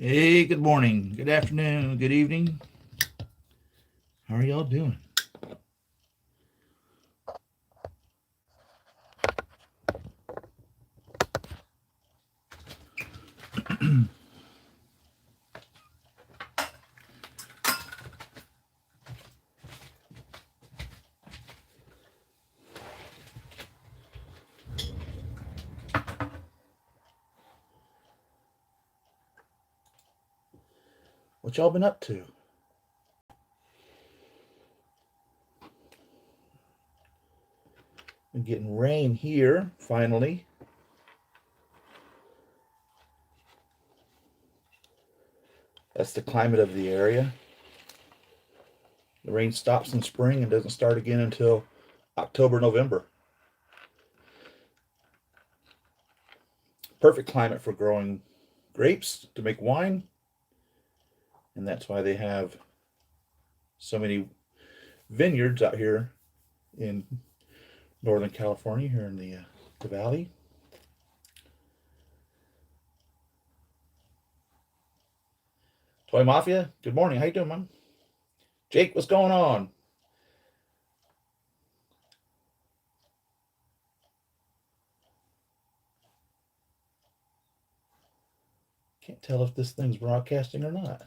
Hey, good morning, good afternoon, good evening. How are y'all doing? What y'all been up to? Been getting rain here, finally. That's the climate of the area. The rain stops in spring and doesn't start again until October, November. Perfect climate for growing grapes to make wine, and that's why they have so many vineyards out here in Northern California, here in the valley. Toy Mafia, good morning. How you doing, man? Jake, what's going on? Can't tell if this thing's broadcasting or not.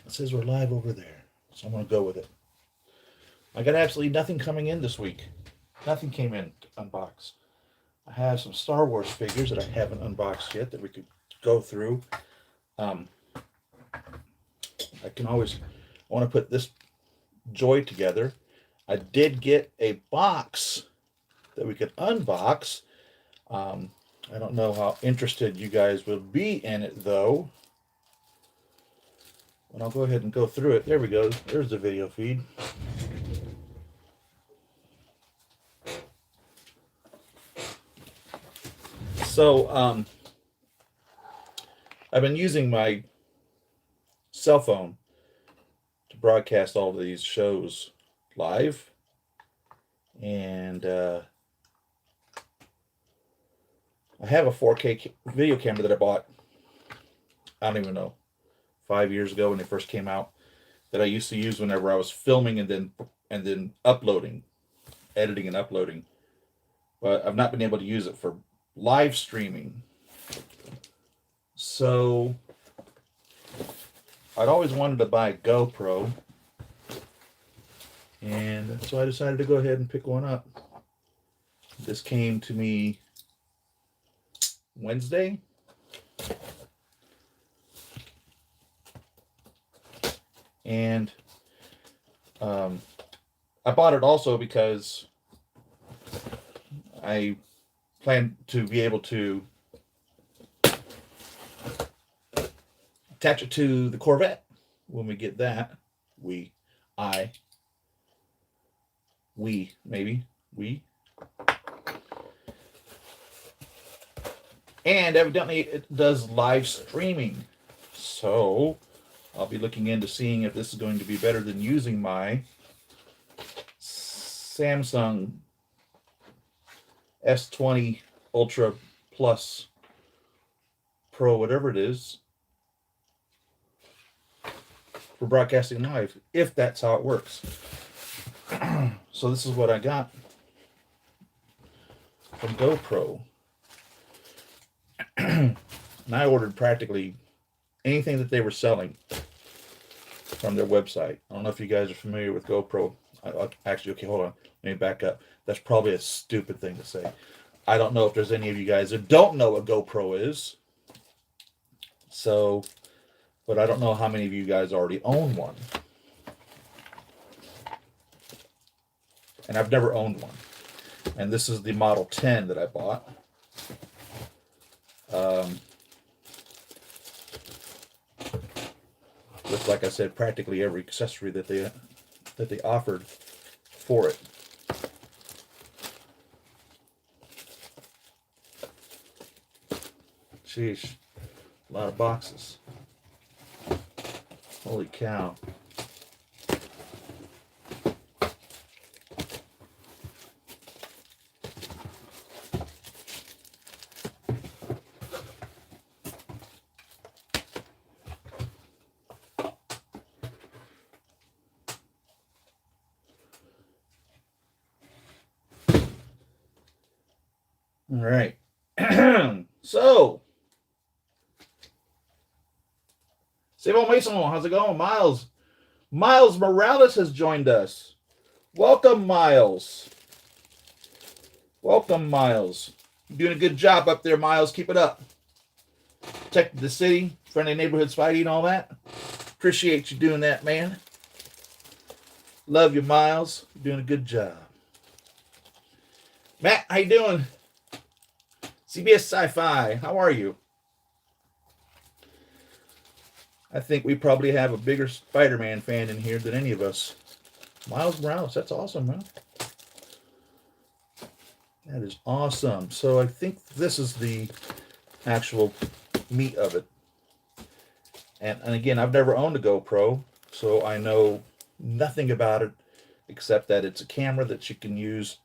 It says we're live over there, so I'm going to go with it. I got absolutely nothing coming in this week. Nothing came in to unbox. I have some Star Wars figures that I haven't unboxed yet that we could go through. Um, I can always, I want to put this joy together. I did get a box that we could unbox. I don't know how interested you guys will be in it though. But I'll go ahead and go through it. There we go. There's the video feed. So I've been using my cell phone to broadcast all of these shows live, and I have a 4K video camera that I bought. I don't even know, 5 years ago when they first came out, that I used to use whenever I was filming and then uploading, editing and uploading. But I've not been able to use it for live streaming. So I'd always wanted to buy a GoPro, and so I decided to go ahead and pick one up. This came to me Wednesday. And I bought it also because I plan to be able to attach it to the Corvette when we get that. I, maybe, we. And evidently it does live streaming. So I'll be looking into seeing if this is going to be better than using my Samsung S20 Ultra Plus Pro, whatever it is, for broadcasting live, if that's how it works. So this is what I got from GoPro. And I ordered practically anything that they were selling from their website. I don't know if you guys are familiar with GoPro. Actually, okay, hold on. Let me back up. That's probably a stupid thing to say. I don't know if there's any of you guys that don't know what GoPro is. So, but I don't know how many of you guys already own one. And I've never owned one. And this is the Model 10 that I bought. With, like I said, practically every accessory that they offered for it. Sheesh, a lot of boxes. Holy cow. All right. So, Sable Mason, how's it going? Miles Morales has joined us. Welcome, Miles. Welcome, Miles. You're doing a good job up there, Miles. Keep it up. Protecting the city, friendly neighborhood Spidey and all that. Appreciate you doing that, man. Love you, Miles. You're doing a good job. Matt, how you doing? CBS Sci-Fi, how are you? I think we probably have a bigger Spider-Man fan in here than any of us. Miles Morales, that's awesome, man. That is awesome. So I think this is the actual meat of it. And again, I've never owned a GoPro, so I know nothing about it except that it's a camera that you can use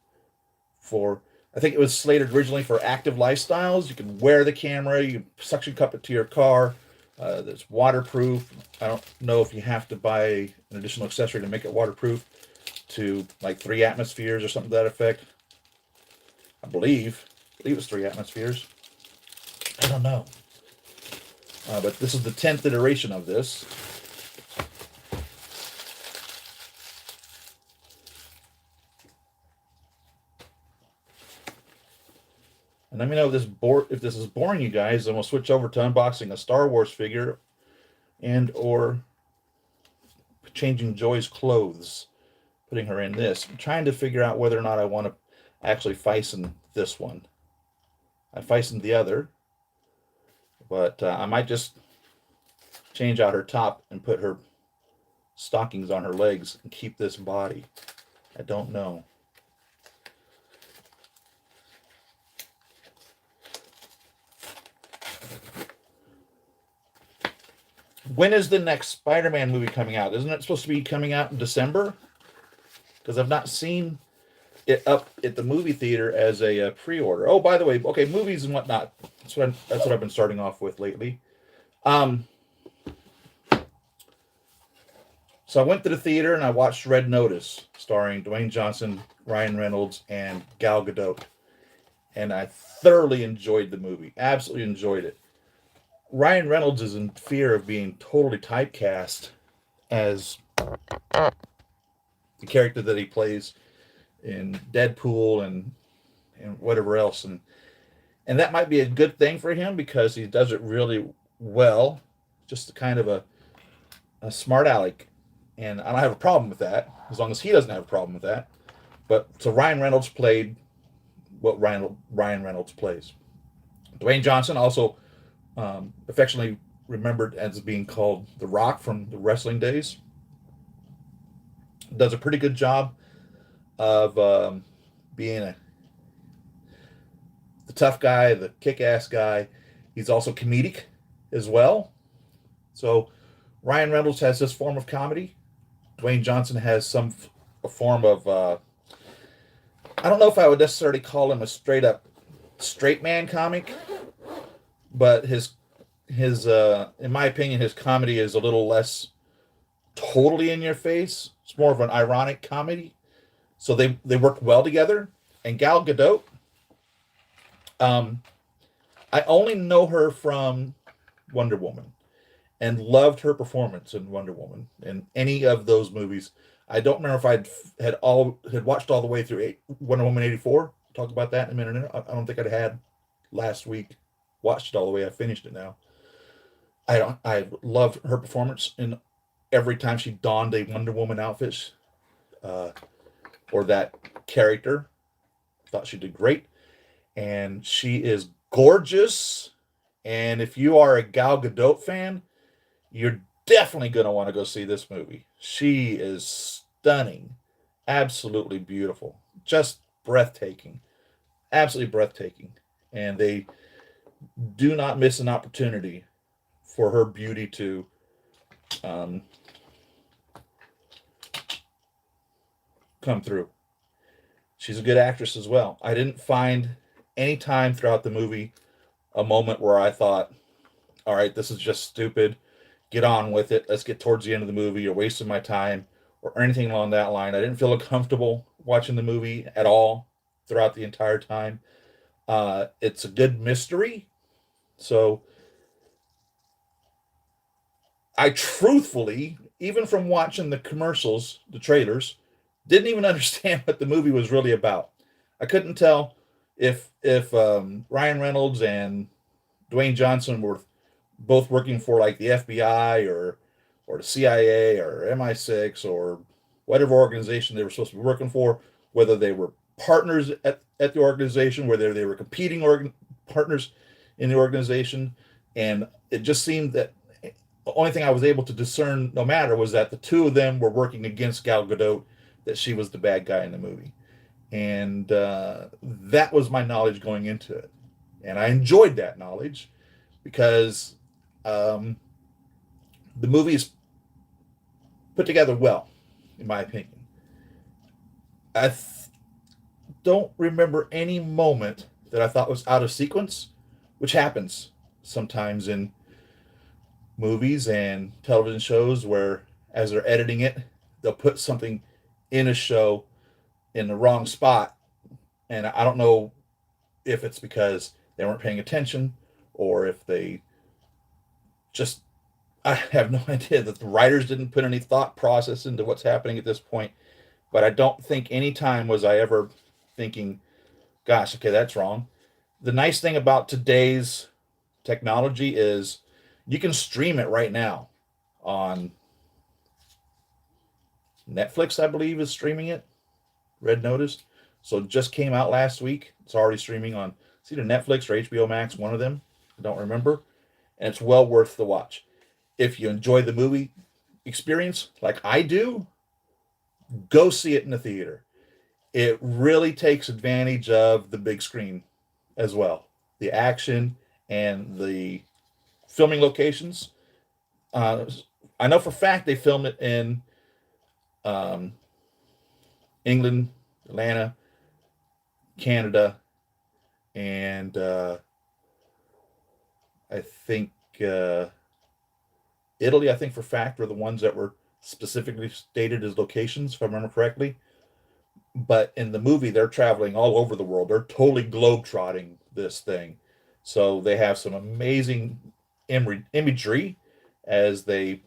for, I think it was slated originally for active lifestyles. You can wear the camera, you can suction cup it to your car. It's waterproof. I don't know if you have to buy an additional accessory to make it waterproof to like 3 atmospheres or something to that effect. I believe it's 3 atmospheres. I don't know. But this is the 10th iteration of this. And let me know if this is boring you guys, then we'll switch over to unboxing a Star Wars figure and or changing Joy's clothes, putting her in this. I'm trying to figure out whether or not I want to actually fasten this one. I fastened the other, but I might just change out her top and put her stockings on her legs and keep this body. I don't know. When is the next Spider-Man movie coming out? Isn't it supposed to be coming out in December? Because I've not seen it up at the movie theater as a pre-order. Oh, by the way, okay, movies and whatnot. That's what I've been starting off with lately. So I went to the theater and I watched Red Notice, starring Dwayne Johnson, Ryan Reynolds, and Gal Gadot. And I thoroughly enjoyed the movie. Absolutely enjoyed it. Ryan Reynolds is in fear of being totally typecast as the character that he plays in Deadpool and whatever else. And that might be a good thing for him because he does it really well. Just kind of a smart aleck. And I don't have a problem with that, as long as he doesn't have a problem with that. But so Ryan Reynolds played what Ryan Reynolds plays. Dwayne Johnson, also affectionately remembered as being called The Rock from the wrestling days, does a pretty good job of being the tough guy, the kick-ass guy. He's also comedic as well. So Ryan Reynolds has this form of comedy. Dwayne Johnson has a form of, I don't know if I would necessarily call him a straight up straight man comic, but his in my opinion, his comedy is a little less totally in your face. It's more of an ironic comedy. So they work well together. And Gal Gadot, I only know her from Wonder Woman and loved her performance in Wonder Woman in any of those movies. I don't remember if I had watched all the way through Wonder Woman 84. We'll talk about that in a minute. I don't think I'd had last week watched it all the way. I finished it now. I loved her performance in every time she donned a Wonder Woman outfit or that character. Thought she did great. And she is gorgeous. And if you are a Gal Gadot fan, you're definitely going to want to go see this movie. She is stunning. Absolutely beautiful. Just breathtaking. Absolutely breathtaking. And they do not miss an opportunity for her beauty to come through. She's a good actress as well. I didn't find any time throughout the movie a moment where I thought, all right, this is just stupid. Get on with it. Let's get towards the end of the movie. You're wasting my time, or anything along that line. I didn't feel uncomfortable watching the movie at all throughout the entire time. It's a good mystery. So I truthfully, even from watching the commercials, the trailers, didn't even understand what the movie was really about. I couldn't tell if Ryan Reynolds and Dwayne Johnson were both working for like the FBI or the CIA or MI6 or whatever organization they were supposed to be working for, whether they were partners at the organization, whether they were competing partners in the organization. And it just seemed that the only thing I was able to discern, no matter, was that the two of them were working against Gal Gadot, that she was the bad guy in the movie. And that was my knowledge going into it. And I enjoyed that knowledge because the movie is put together well, in my opinion. I don't remember any moment that I thought was out of sequence, which happens sometimes in movies and television shows where, as they're editing it, they'll put something in a show in the wrong spot. And I don't know if it's because they weren't paying attention or if they just, I have no idea, that the writers didn't put any thought process into what's happening at this point. But I don't think any time was I ever thinking, gosh, okay, that's wrong. The nice thing about today's technology is you can stream it right now on Netflix, I believe, is streaming it. Red Notice. So it just came out last week. It's already streaming on, it's either Netflix or HBO Max, one of them. I don't remember. And it's well worth the watch. If you enjoy the movie experience like I do, go see it in the theater. It really takes advantage of the big screen as well. The action and the filming locations. I know for a fact they filmed it in England, Atlanta, Canada, and I think Italy, I think for a fact, were the ones that were specifically stated as locations, if I remember correctly. But in the movie, they're traveling all over the world. They're totally globetrotting this thing. So they have some amazing imagery as they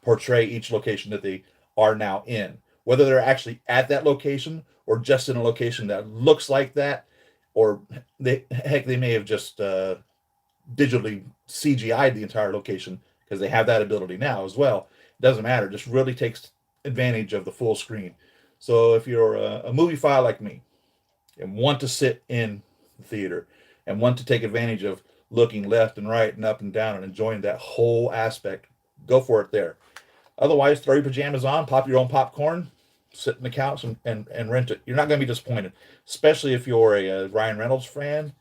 portray each location that they are now in. Whether they're actually at that location or just in a location that looks like that, or they may have just digitally CGI'd the entire location, because they have that ability now as well. It doesn't matter. It just really takes advantage of the full screen. So if you're a movie file like me and want to sit in the theater and want to take advantage of looking left and right and up and down and enjoying that whole aspect, go for it there. Otherwise, throw your pajamas on, pop your own popcorn, sit on the couch and rent it. You're not going to be disappointed, especially if you're a Ryan Reynolds fan,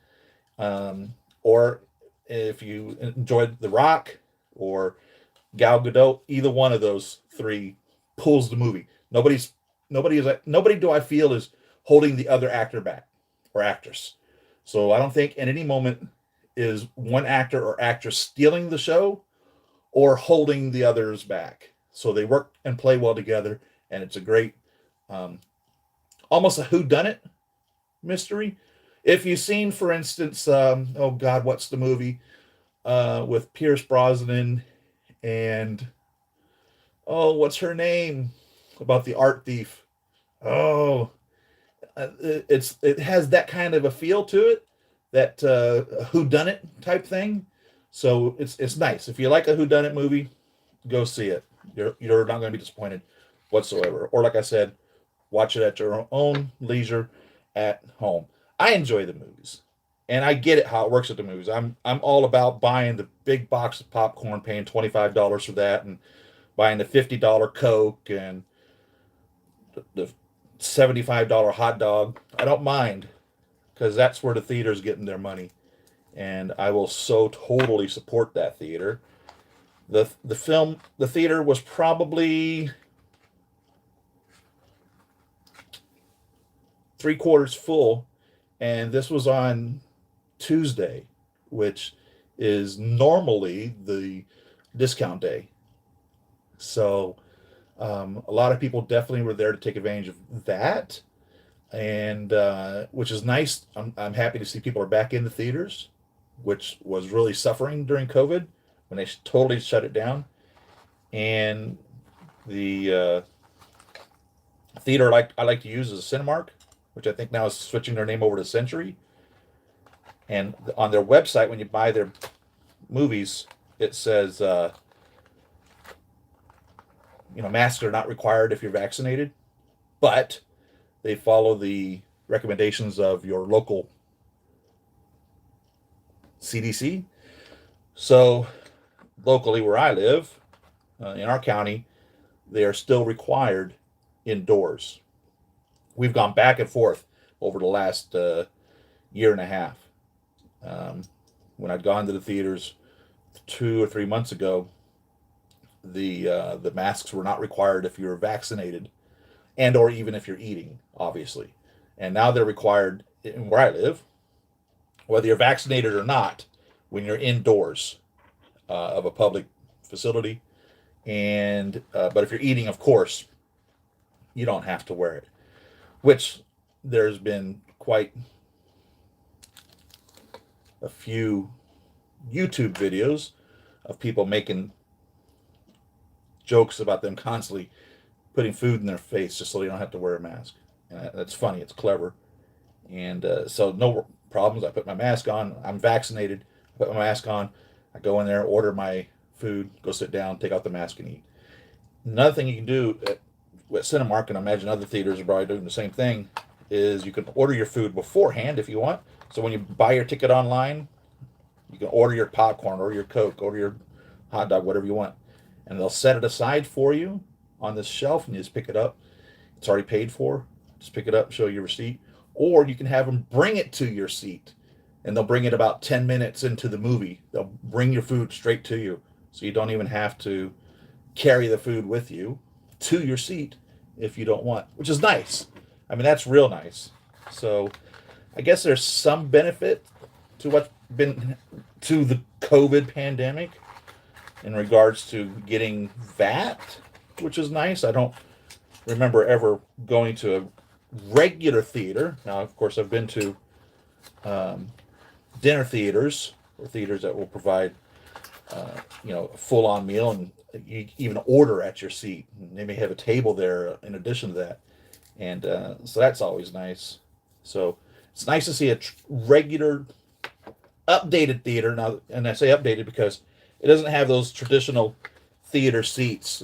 or if you enjoyed The Rock or Gal Gadot. Either one of those three pulls the movie. Nobody do I feel is holding the other actor back or actress. So I don't think in any moment is one actor or actress stealing the show or holding the others back. So they work and play well together, and it's a great, almost a whodunit mystery. If you've seen, for instance, oh God, what's the movie with Pierce Brosnan and, oh, what's her name, about the art thief? Oh, it has that kind of a feel to it, that whodunit type thing. So it's nice. If you like a whodunit movie, go see it. You're not going to be disappointed whatsoever. Or like I said, watch it at your own leisure at home. I enjoy the movies, and I get it how it works at the movies. I'm all about buying the big box of popcorn, paying $25 for that, and buying the $50 Coke and the $75 hot dog. I don't mind, because that's where the theater's getting their money, and I will so totally support that theater. The theater was probably three-quarters full, and this was on Tuesday, which is normally the discount day. So a lot of people definitely were there to take advantage of that, and which is nice. I'm happy to see people are back in the theaters, which was really suffering during COVID when they totally shut it down. And the theater I like to use is Cinemark, which I think now is switching their name over to Century. And on their website, when you buy their movies, it says, masks are not required if you're vaccinated, but they follow the recommendations of your local CDC. So locally where I live, in our county, they are still required indoors. We've gone back and forth over the last year and a half. When I'd gone to the theaters 2 or 3 months ago, the masks were not required if you're vaccinated, and or even if you're eating, obviously. And now they're required where I live, whether you're vaccinated or not, when you're indoors of a public facility. And but if you're eating, of course, you don't have to wear it. Which there's been quite a few YouTube videos of people making jokes about them constantly putting food in their face just so they don't have to wear a mask. And that's funny. It's clever. And so no problems. I put my mask on. I'm vaccinated. I put my mask on. I go in there, order my food, go sit down, take out the mask and eat. Another thing you can do at Cinemark, and I imagine other theaters are probably doing the same thing, is you can order your food beforehand if you want. So when you buy your ticket online, you can order your popcorn, order your Coke, order your hot dog, whatever you want. And they'll set it aside for you on this shelf, and you just pick it up. It's already paid for. Just pick it up, show your receipt. Or you can have them bring it to your seat, and they'll bring it about 10 minutes into the movie. They'll bring your food straight to you, so you don't even have to carry the food with you to your seat if you don't want, which is nice. I mean, that's real nice. So I guess there's some benefit to what's been to the COVID pandemic in regards to getting that, which is nice. I don't remember ever going to a regular theater. Now, of course, I've been to dinner theaters or theaters that will provide, a full-on meal, and you even order at your seat. And they may have a table there in addition to that, and so that's always nice. So it's nice to see a regular, updated theater now, and I say updated because it doesn't have those traditional theater seats.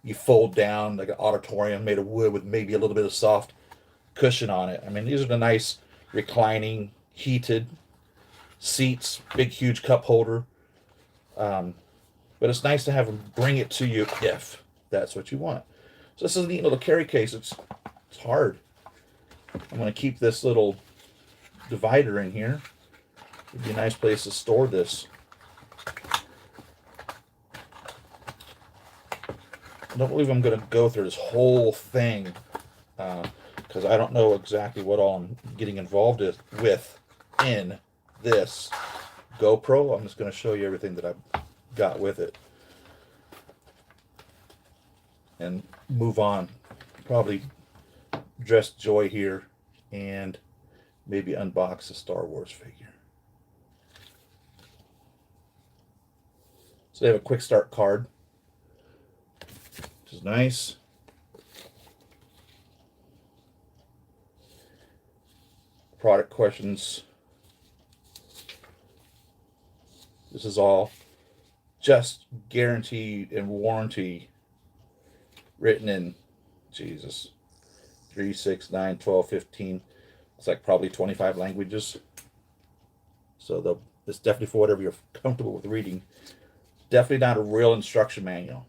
You fold down like an auditorium made of wood with maybe a little bit of soft cushion on it. I mean, these are the nice reclining, heated seats, big, huge cup holder. But it's nice to have them bring it to you if that's what you want. So this is a neat little carry case. It's hard. I'm going to keep this little divider in here. It'd be a nice place to store this. I don't believe I'm going to go through this whole thing because I don't know exactly what all I'm getting involved with in this GoPro. I'm just going to show you everything that I've got with it and move on. Probably dress Joy here and maybe unbox a Star Wars figure. So they have a quick start card, which is nice. Product questions. This is all just guarantee and warranty written in, Jesus, 3, 6, 9, 12, 15. It's like probably 25 languages. So it's definitely for whatever you're comfortable with reading. Definitely not a real instruction manual.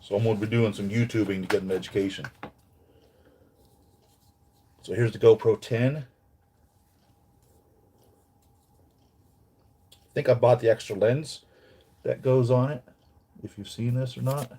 So I'm going to be doing some YouTubing to get an education. So here's the GoPro 10. I think I bought the extra lens that goes on it, if you've seen this or not.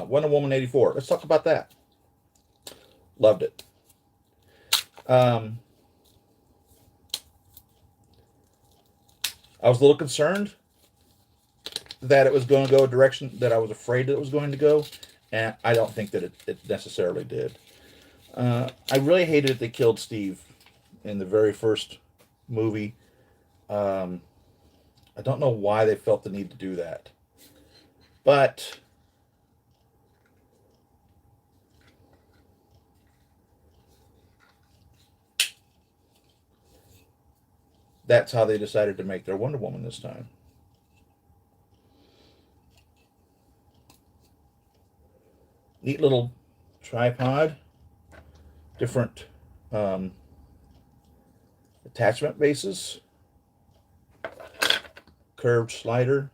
Wonder Woman 84. Let's talk about that. Loved it. I was a little concerned that it was going to go a direction that I was afraid that it was going to go, and I don't think that it necessarily did. I really hated that they killed Steve in the very first movie. I don't know why they felt the need to do that, but that's how they decided to make their Wonder Woman this time. Neat little tripod, different attachment bases, curved slider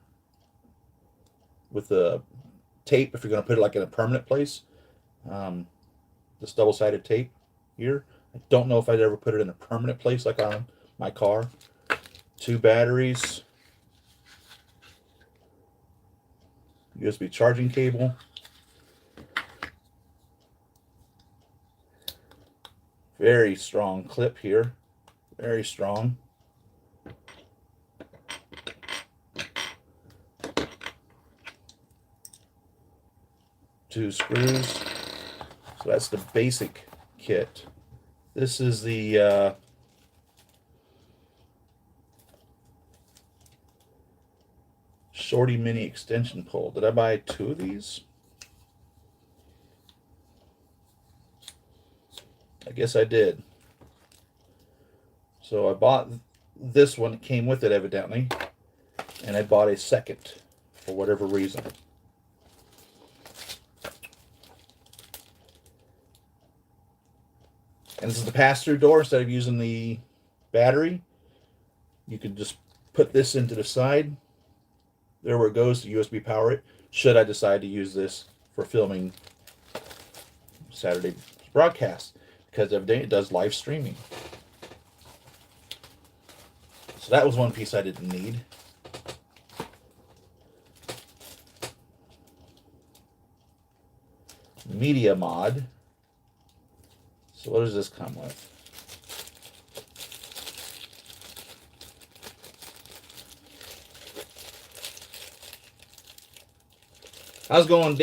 with a tape if you're going to put it like in a permanent place. This double-sided tape here. I don't know if I'd ever put it in a permanent place like on my car. 2 batteries, USB charging cable, very strong clip here, very strong. Two screws. So that's the basic kit. This is the Shorty mini extension pole. Did I buy 2 of these? I guess I did. So I bought this one. It came with it evidently, and I bought a second for whatever reason. And this is the pass-through door. Instead of using the battery, you can just put this into the side. There where it goes to USB power it, should I decide to use this for filming Saturday broadcast, because evidently it does live streaming. So that was one piece I didn't need. Media mod. So what does this come with? How's it going,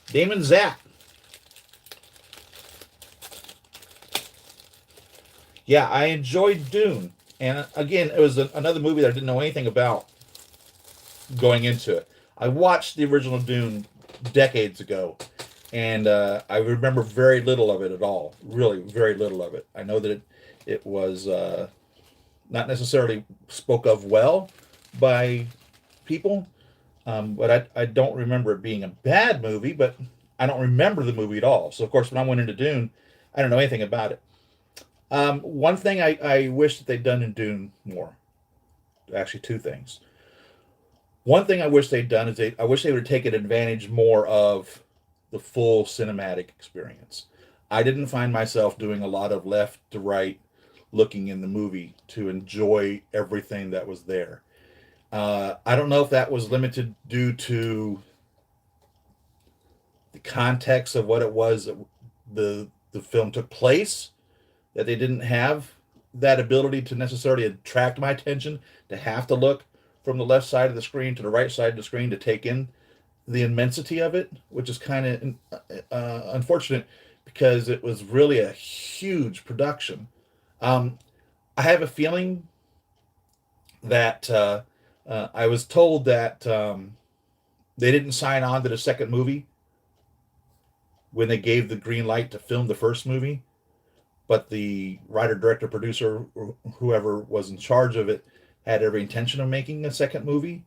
Damon Zap? Yeah, I enjoyed Dune. And again, it was another movie that I didn't know anything about going into it. I watched the original Dune decades ago, and I remember very little of it at all. Really, very little of it. I know that it was not necessarily spoke of well by people, but I don't remember it being a bad movie, but I don't remember the movie at all. So, of course, when I went into Dune, I don't know anything about it. One thing I wish that they'd done in Dune more. Actually, 2 things. One thing I wish they'd done is I wish they would have taken advantage more of the full cinematic experience. I didn't find myself doing a lot of left to right looking in the movie to enjoy everything that was there. I don't know if that was limited due to the context of what it was that the film took place, that they didn't have that ability to necessarily attract my attention, to have to look from the left side of the screen to the right side of the screen to take in the immensity of it, which is kind of unfortunate because it was really a huge production. I have a feeling that I was told that they didn't sign on to the second movie when they gave the green light to film the first movie, but the writer, director, producer, or whoever was in charge of it had every intention of making a second movie.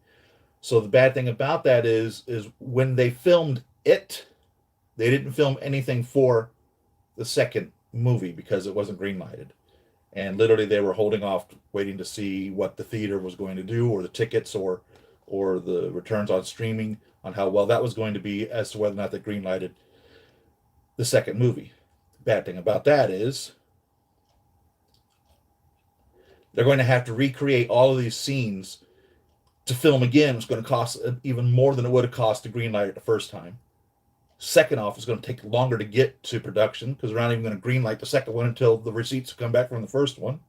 So the bad thing about that is when they filmed it, they didn't film anything for the second movie because it wasn't green lighted. And literally they were holding off waiting to see what the theater was going to do, or the tickets, or the returns on streaming, on how well that was going to be as to whether or not they green lighted the second movie. The bad thing about that is they're going to have to recreate all of these scenes to film again was going to cost even more than it would have cost to greenlight it the first time. Second off, it's going to take longer to get to production because we're not even going to greenlight the second one until the receipts come back from the first one,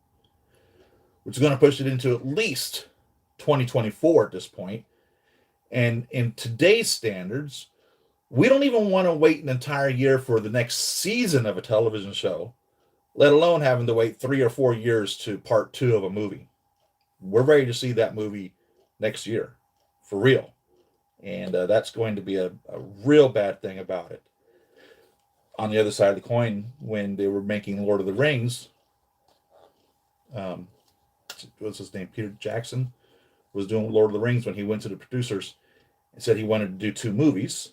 which is going to push it into at least 2024 at this point. And in today's standards, we don't even want to wait an entire year for the next season of a television show, let alone having to wait 3 or 4 years to part 2 of a movie. We're ready to see that movie next year, for real. And that's going to be a real bad thing about it. On the other side of the coin, when they were making Lord of the Rings, what's his name? Peter Jackson was doing Lord of the Rings when he went to the producers and said he wanted to do 2 movies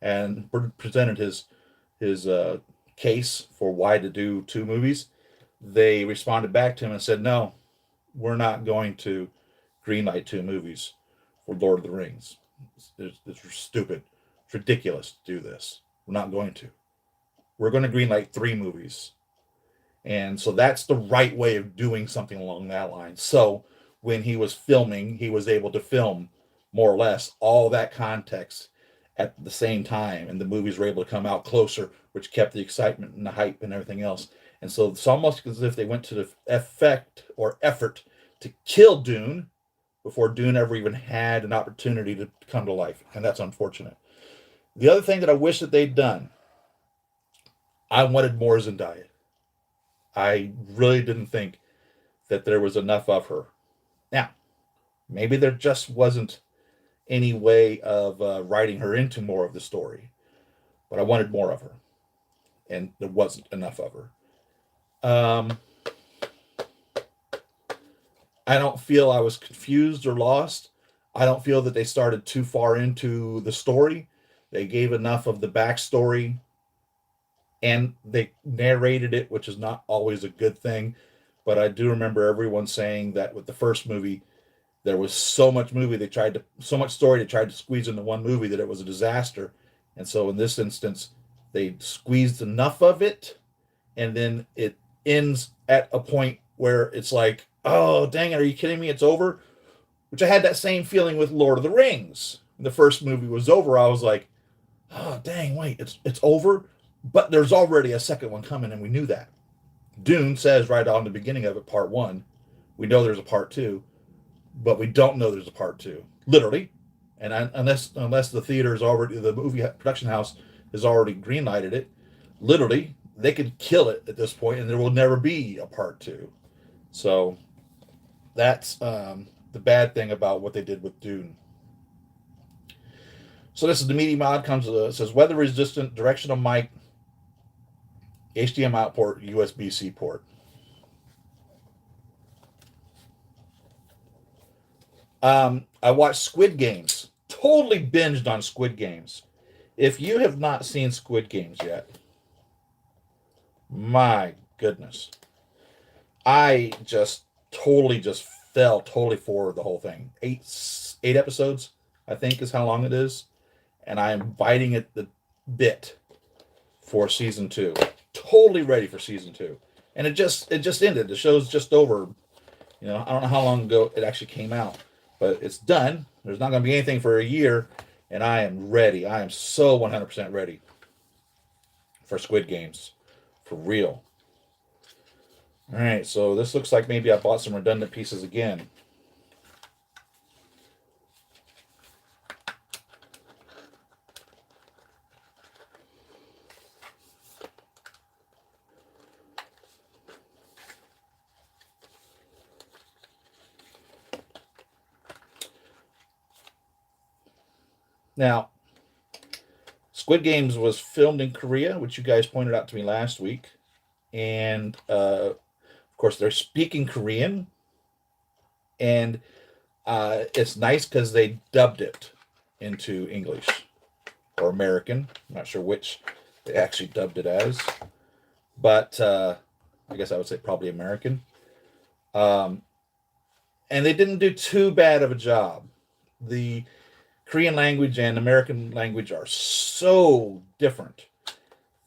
and presented his case for why to do 2 movies. They responded back to him and said, no, we're not going to greenlight 2 movies for Lord of the Rings. It's stupid. It's ridiculous to do this. We're not going to. We're going to greenlight 3 movies. And so that's the right way of doing something along that line. So when he was filming, he was able to film more or less all that context at the same time. And the movies were able to come out closer, which kept the excitement and the hype and everything else. And so it's almost as if they went to the effort to kill Dune before Dune ever even had an opportunity to come to life. And that's unfortunate. The other thing that I wish that they'd done, I wanted more Zendaya. I really didn't think that there was enough of her. Now, maybe there just wasn't any way of writing her into more of the story, but I wanted more of her, and there wasn't enough of her. I don't feel I was confused or lost. I don't feel that they started too far into the story. They gave enough of the backstory and they narrated it, which is not always a good thing. But I do remember everyone saying that with the first movie, there was so much story they tried to squeeze into one movie that it was a disaster. And so in this instance, they squeezed enough of it, and then it ends at a point where it's like, oh, dang it, are you kidding me? It's over? Which I had that same feeling with Lord of the Rings. When the first movie was over, I was like, oh, dang, wait, it's over? But there's already a second one coming, and we knew that. Dune says right on the beginning of it, part 1, we know there's a part 2, but we don't know there's a part 2. Literally. And unless the the movie production house has already greenlighted it, literally, they could kill it at this point, and there will never be a part 2. So that's the bad thing about what they did with Dune. So this is the media mod. It says weather resistant, directional mic, HDMI out port, USB-C port. I watched Squid Games. Totally binged on Squid Games. If you have not seen Squid Games yet, my goodness. I just fell totally for the whole thing. Eight episodes, I think, is how long it is. And I am biting at the bit for season 2. Totally ready for season 2. And it just ended. The show's just over. I don't know how long ago it actually came out. But it's done. There's not going to be anything for a year. And I am ready. I am so 100% ready for Squid Games. For real. All right, so this looks like maybe I bought some redundant pieces again. Now, Squid Games was filmed in Korea, which you guys pointed out to me last week. And, of course, they're speaking Korean. And it's nice because they dubbed it into English or American. I'm not sure which they actually dubbed it as. But I guess I would say probably American. And they didn't do too bad of a job. The Korean language and American language are so different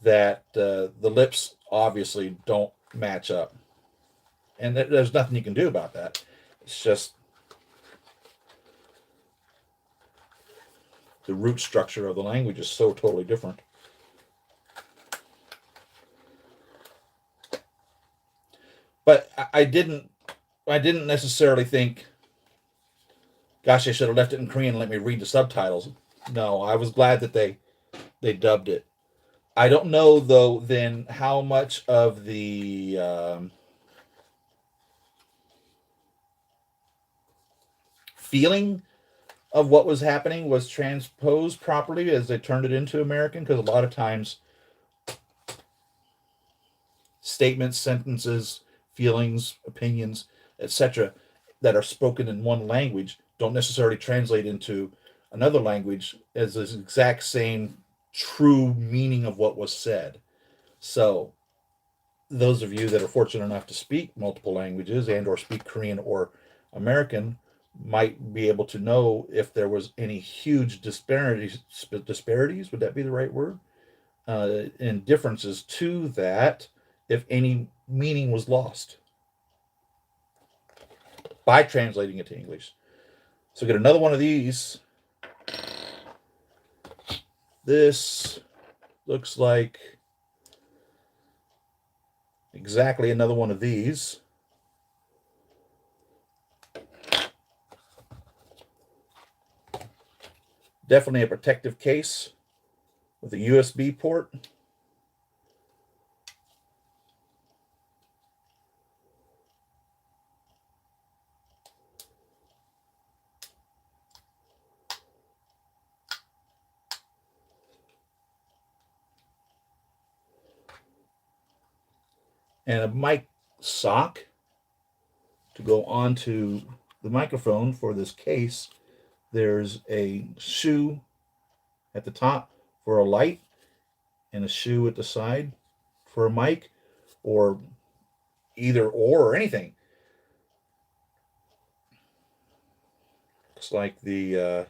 that the lips obviously don't match up. And there's nothing you can do about that. It's just the root structure of the language is so totally different. But I didn't necessarily think, gosh, I should have left it in Korean and let me read the subtitles. No, I was glad that they dubbed it. I don't know though then how much of the feeling of what was happening was transposed properly as they turned it into American, because a lot of times statements, sentences, feelings, opinions, etc., that are spoken in one language don't necessarily translate into another language as the exact same true meaning of what was said. So those of you that are fortunate enough to speak multiple languages and or speak Korean or American might be able to know if there was any huge disparities, would that be the right word, and differences to that, if any meaning was lost by translating it to English. So get another one of these. This looks like exactly another one of these. Definitely a protective case with a USB port. And a mic sock to go onto the microphone for this case. There's a shoe at the top for a light and a shoe at the side for a mic, or either or anything. Looks like the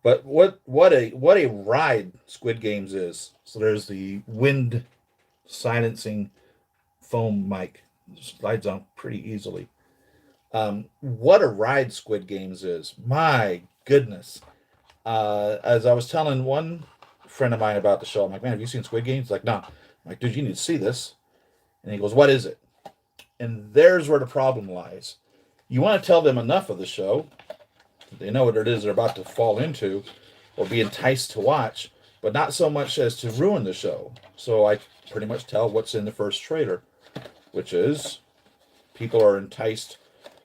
but what a ride Squid Games is. So there's the wind silencing foam mic. Slides on pretty easily. What a ride Squid Games is. My goodness. As I was telling one friend of mine about the show, I'm like, man, have you seen Squid Games? He's like, no. I'm like, dude, you need to see this. And he goes, what is it? And there's where the problem lies. You want to tell them enough of the show. They know what it is they're about to fall into or be enticed to watch, but not so much as to ruin the show. So I pretty much tell what's in the first trailer, which is people are enticed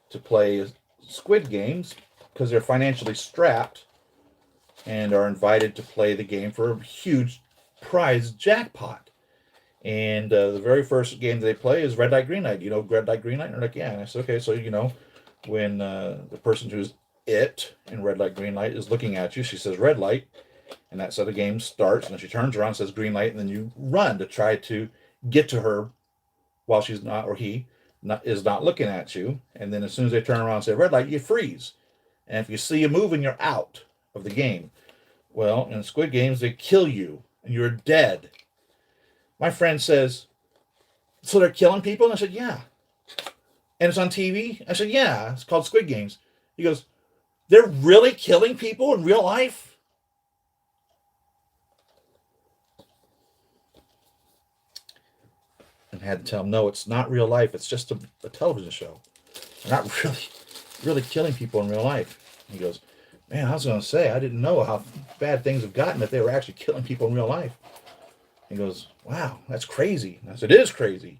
to play Squid Games because they're financially strapped and are invited to play the game for a huge prize jackpot. And the very first game they play is red light, green light. You know, red light, green light? And they're like, yeah. And I said, okay, so, when the person who's it in red light, green light is looking at you, she says red light. And that's how the game starts. And then she turns around and says green light. And then you run to try to get to her while she's not, or he is not looking at you. And then as soon as they turn around and say red light, you freeze. And if you see you moving, you're out of the game. Well, in Squid Games, they kill you and you're dead. My friend says, so they're killing people? And I said, yeah. And it's on TV? I said, yeah, it's called Squid Games. He goes, they're really killing people in real life? And I had to tell him, no, it's not real life. It's just a television show. They're not really killing people in real life. He goes, man, I was going to say, I didn't know how bad things have gotten if they were actually killing people in real life. He goes, wow, that's crazy. And I said, it is crazy.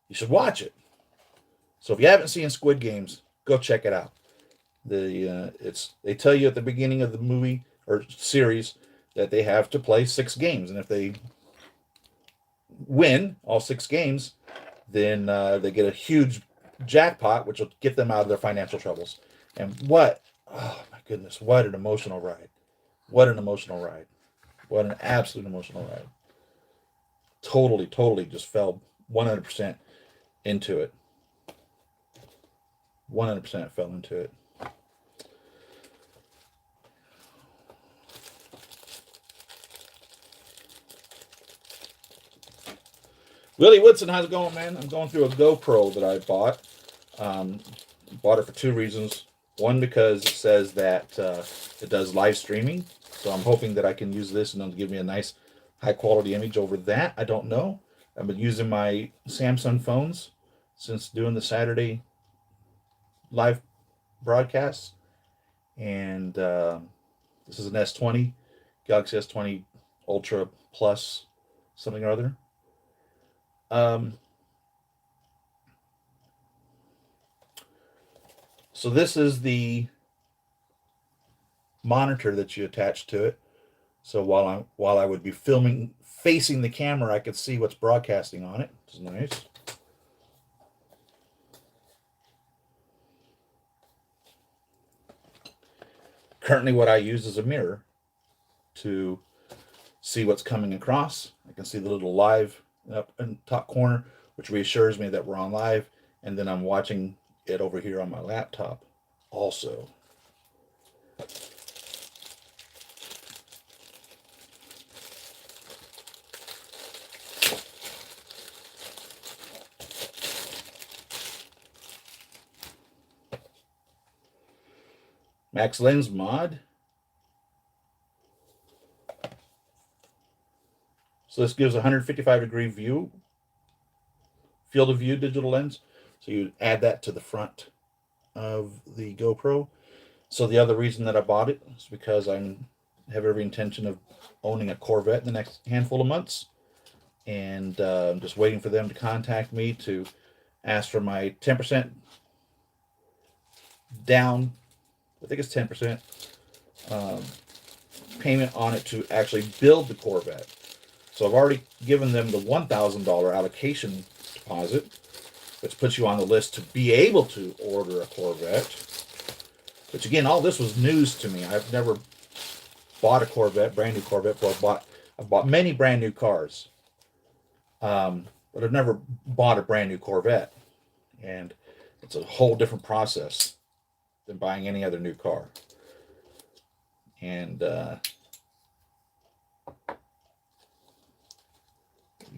You should watch it. So if you haven't seen Squid Games, go check it out. They tell you at the beginning of the movie or series that they have to play 6 games, and if they win all 6 games, then they get a huge jackpot, which will get them out of their financial troubles. And oh my goodness, what an emotional ride! What an emotional ride! What an absolute emotional ride! Totally just fell 100% into it. 100% fell into it. Willie Woodson, how's it going, man? I'm going through a GoPro that I bought. Bought it for two reasons. One, because it says that it does live streaming. So I'm hoping that I can use this and it'll give me a nice high quality image over that. I don't know. I've been using my Samsung phones since doing the Saturday live broadcasts. And this is an S20, Galaxy S20 Ultra Plus, something or other. So this is the monitor that you attach to it. So while I would be filming facing the camera, I could see what's broadcasting on it. Which is nice. Currently, what I use is a mirror to see what's coming across. I can see the little live up in the top corner, which reassures me that we're on live, and then I'm watching it over here on my laptop also. Max Lens mod. So this gives a 155-degree view, field of view digital lens. So you add that to the front of the GoPro. So the other reason that I bought it is because I have every intention of owning a Corvette in the next handful of months. And I'm just waiting for them to contact me to ask for my 10% down. I think it's 10% payment on it to actually build the Corvette. So I've already given them the $1,000 allocation deposit, which puts you on the list to be able to order a Corvette. Which again, all this was news to me. I've never bought a Corvette, brand new Corvette, before. I've bought many brand new cars, but I've never bought a brand new Corvette, and it's a whole different process than buying any other new car. And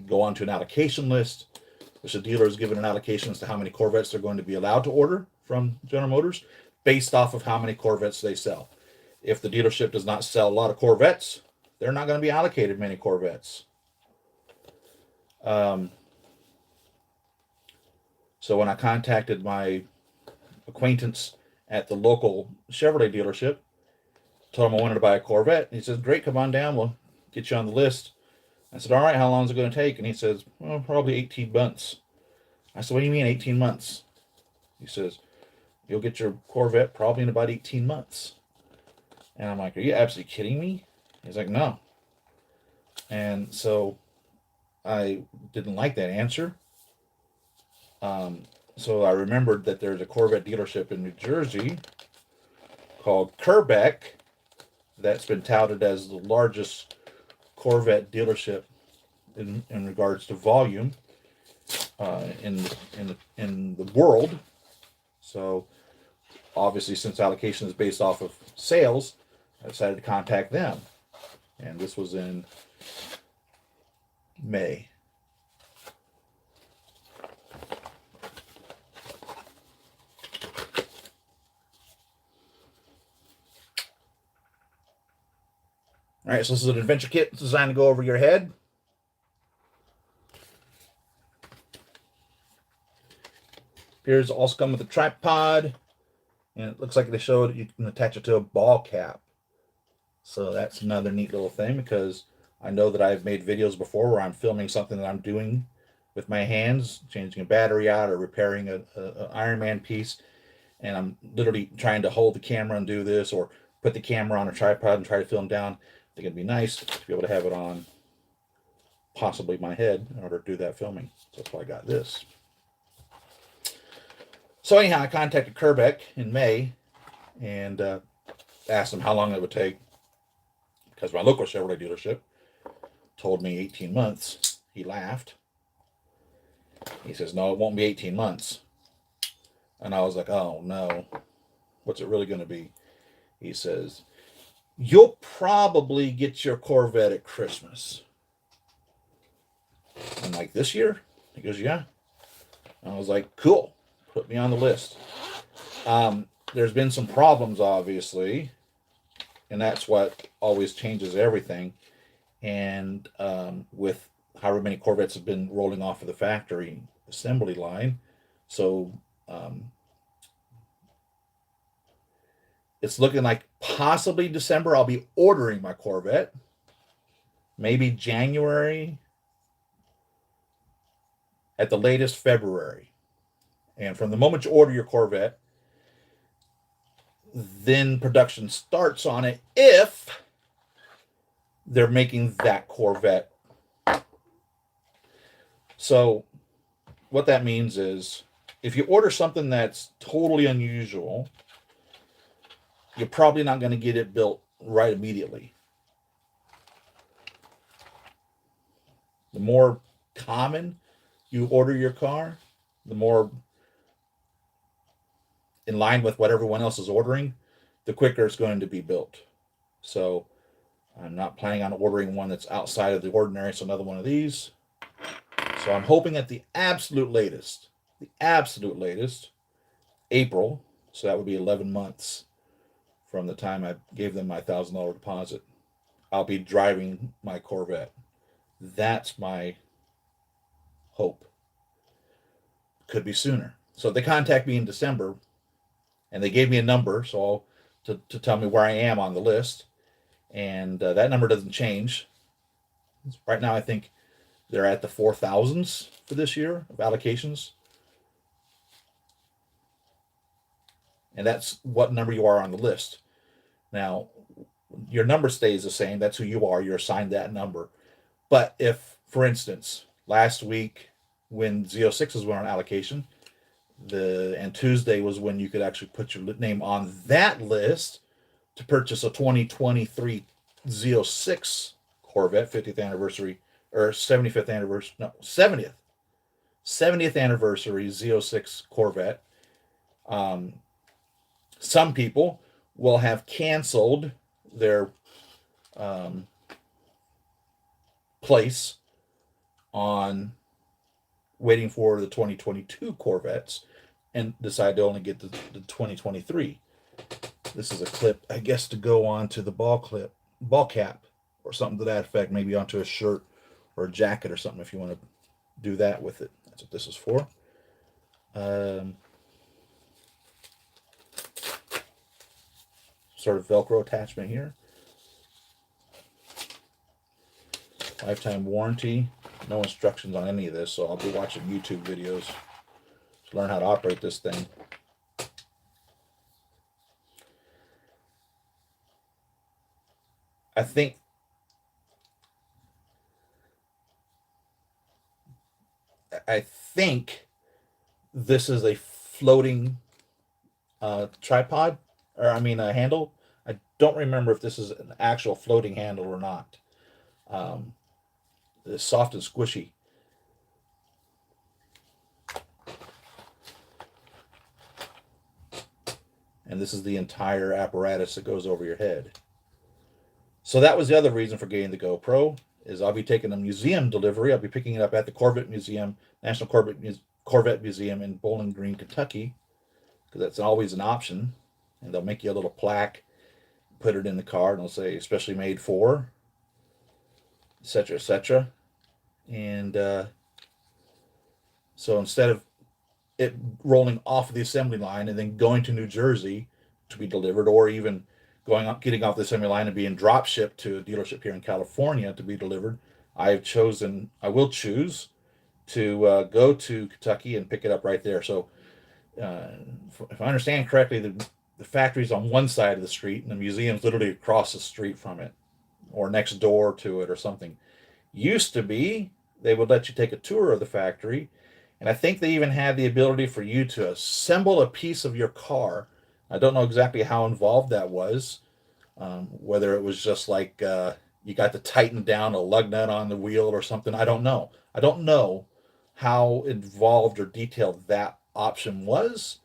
go onto an allocation list, which the dealer is given an allocation as to how many Corvettes they're going to be allowed to order from General Motors based off of how many Corvettes they sell. If the dealership does not sell a lot of Corvettes, they're not going to be allocated many Corvettes. So when I contacted my acquaintance at the local Chevrolet dealership, told him I wanted to buy a Corvette, he says, great, come on down, we'll get you on the list. I said, all right, how long is it going to take? And he says, well, probably 18 months. I said, what do you mean 18 months? He says, you'll get your Corvette probably in about 18 months. And I'm like, are you absolutely kidding me? He's like, no. And so I didn't like that answer. So I remembered that there's a Corvette dealership in New Jersey called Kerbeck that's been touted as the largest Corvette dealership in regards to volume in the world. So obviously, since allocation is based off of sales, I decided to contact them, and this was in May. All right, so this is an adventure kit designed to go over your head. Here's also come with a tripod, and it looks like they showed you can attach it to a ball cap. So that's another neat little thing, because I know that I've made videos before where I'm filming something that I'm doing with my hands, changing a battery out or repairing an Iron Man piece, and I'm literally trying to hold the camera and do this, or put the camera on a tripod and try to film down. I think it'd be nice to be able to have it on possibly my head in order to do that filming. So that's why I got this. So anyhow, I contacted Kerbeck in May and asked them how long it would take, because my local Chevrolet dealership told me 18 months. He laughed. He says, no, it won't be 18 months. And I was like, oh no, what's it really going to be? He says, you'll probably get your Corvette at Christmas. I'm like, this year? He goes, yeah. I was like, cool. Put me on the list. There's been some problems, obviously, and that's what always changes everything. And with however many Corvettes have been rolling off of the factory assembly line, so it's looking like possibly December I'll be ordering my Corvette. Maybe January, at the latest February. And from the moment you order your Corvette, then production starts on it if they're making that Corvette. So what that means is if you order something that's totally unusual, you're probably not going to get it built right immediately. The more common you order your car, the more in line with what everyone else is ordering, the quicker it's going to be built. So I'm not planning on ordering one that's outside of the ordinary, so another one of these. So I'm hoping at the absolute latest, April, so that would be 11 months from the time I gave them my $1,000 deposit, I'll be driving my Corvette. That's my hope. Could be sooner. So they contact me in December, and they gave me a number to tell me where I am on the list, and that number doesn't change. Right now, I think they're at the 4,000s for this year of allocations, and that's what number you are on the list. Now, your number stays the same. That's who you are. You're assigned that number. But if, for instance, last week when Z06s were on allocation, and Tuesday was when you could actually put your name on that list to purchase a 2023 Z06 Corvette 50th anniversary or 75th anniversary, no, 70th anniversary Z06 Corvette. Some people will have canceled their place on waiting for the 2022 Corvettes and decide to only get the 2023. This is a clip, I guess, to go on to the ball cap, or something to that effect, maybe onto a shirt or a jacket or something if you want to do that with it. That's what this is for. Sort of Velcro attachment here. Lifetime warranty. No instructions on any of this, so I'll be watching YouTube videos to learn how to operate this thing. I think this is a floating tripod, or I mean a handle. I don't remember if this is an actual floating handle or not. It's soft and squishy. And this is the entire apparatus that goes over your head. So that was the other reason for getting the GoPro, is I'll be taking a museum delivery. I'll be picking it up at the Corvette Museum, National Corvette Museum in Bowling Green, Kentucky, because that's always an option. And they'll make you a little plaque, put it in the car, and they'll say, especially made for, etc., etc. And so instead of it rolling off of the assembly line and then going to New Jersey to be delivered, or even getting off the assembly line and being drop shipped to a dealership here in California to be delivered, I will choose to go to Kentucky and pick it up right there. So if I understand correctly, the factory's on one side of the street and the museum's literally across the street from it, or next door to it or something. Used to be, they would let you take a tour of the factory, and I think they even had the ability for you to assemble a piece of your car. I don't know exactly how involved that was, whether it was just like you got to tighten down a lug nut on the wheel or something. I don't know. I don't know how involved or detailed that option was.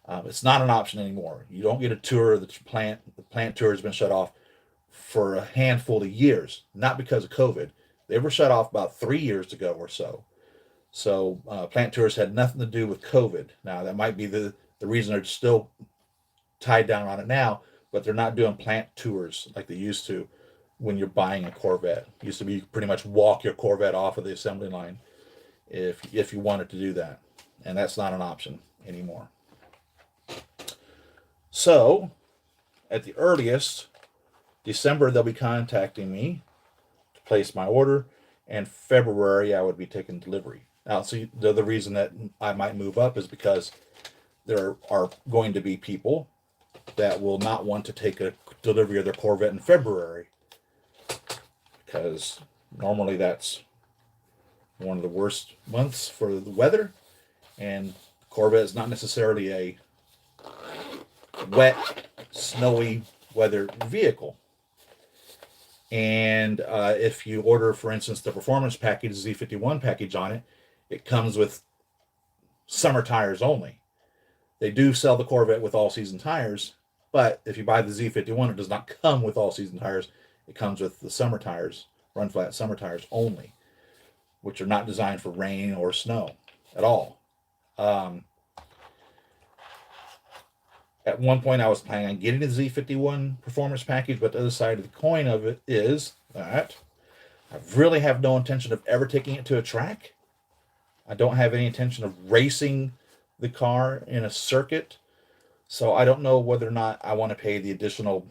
It's not an option anymore. You don't get a tour of the plant. The plant tour has been shut off for a handful of years, not because of COVID. They were shut off about 3 years ago or so. So plant tours had nothing to do with COVID. Now that might be the reason they're still tied down on it now, but they're not doing plant tours like they used to when you're buying a Corvette. It used to be pretty much walk your Corvette off of the assembly line if you wanted to do that, and that's not an option anymore. So at the earliest, December they'll be contacting me to place my order, and February I would be taking delivery. Now, so the reason that I might move up is because there are going to be people that will not want to take a delivery of their Corvette in February, because normally that's one of the worst months for the weather, and Corvette is not necessarily a wet, snowy weather vehicle. And if you order, for instance, the performance package, Z51 package on it, it comes with summer tires only. They do sell the Corvette with all-season tires, but if you buy the Z51, it does not come with all-season tires. It comes with the summer tires, run-flat summer tires only, which are not designed for rain or snow at all. At one point, I was planning on getting the Z51 performance package, but the other side of the coin of it is that I really have no intention of ever taking it to a track. I don't have any intention of racing the car in a circuit. So I don't know whether or not I want to pay the additional,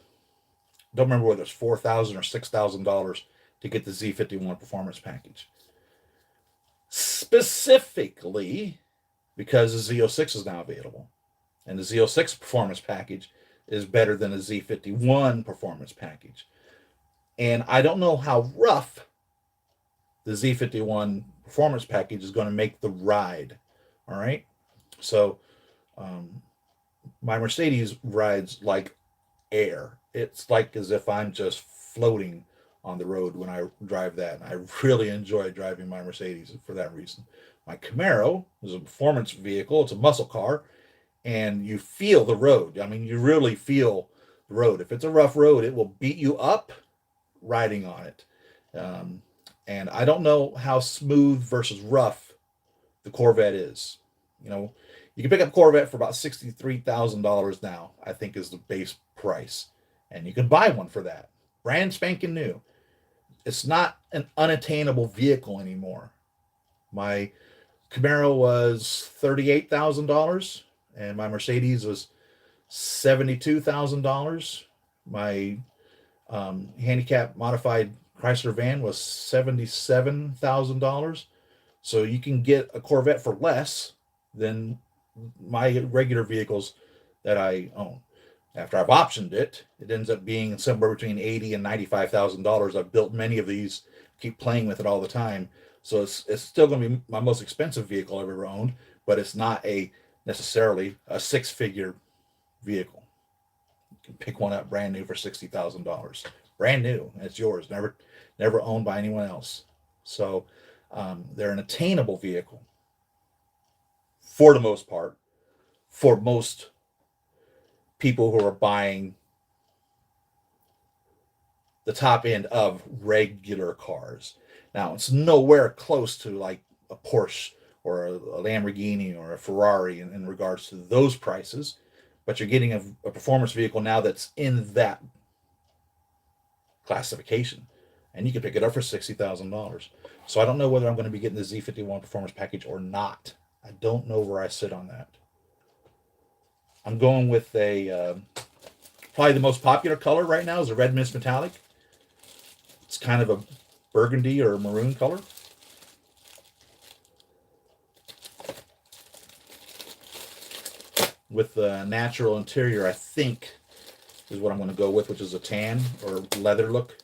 don't remember whether it's $4,000 or $6,000 to get the Z51 performance package. Specifically because the Z06 is now available. And the Z06 performance package is better than the Z51 performance package. And I don't know how rough the Z51 performance package is going to make the ride. All right. So my Mercedes rides like air. It's like as if I'm just floating on the road when I drive that. And I really enjoy driving my Mercedes for that reason. My Camaro is a performance vehicle. It's a muscle car. And you feel the road. I mean, you really feel the road. If it's a rough road, it will beat you up riding on it. And I don't know how smooth versus rough the Corvette is. You know, you can pick up a Corvette for about $63,000 now, I think is the base price. And you can buy one for that. Brand spanking new. It's not an unattainable vehicle anymore. My Camaro was $38,000. And my Mercedes was $72,000. My handicap modified Chrysler van was $77,000. So you can get a Corvette for less than my regular vehicles that I own. After I've optioned it, it ends up being somewhere between $80,000 and $95,000. I've built many of these, keep playing with it all the time. So it's still going to be my most expensive vehicle I've ever owned, but it's not necessarily a six-figure vehicle. You can pick one up brand new for $60,000. Brand new, and it's yours. Never owned by anyone else. So they're an attainable vehicle for the most part, for most people who are buying the top end of regular cars. Now, it's nowhere close to like a Porsche or a Lamborghini or a Ferrari in regards to those prices, but you're getting a performance vehicle now that's in that classification, and you can pick it up for $60,000. So I don't know whether I'm going to be getting the Z51 performance package or not. I don't know where I sit on that. I'm going with probably the most popular color right now is a red mist metallic. It's kind of a burgundy or maroon color. With the natural interior, I think, is what I'm going to go with, which is a tan or leather look.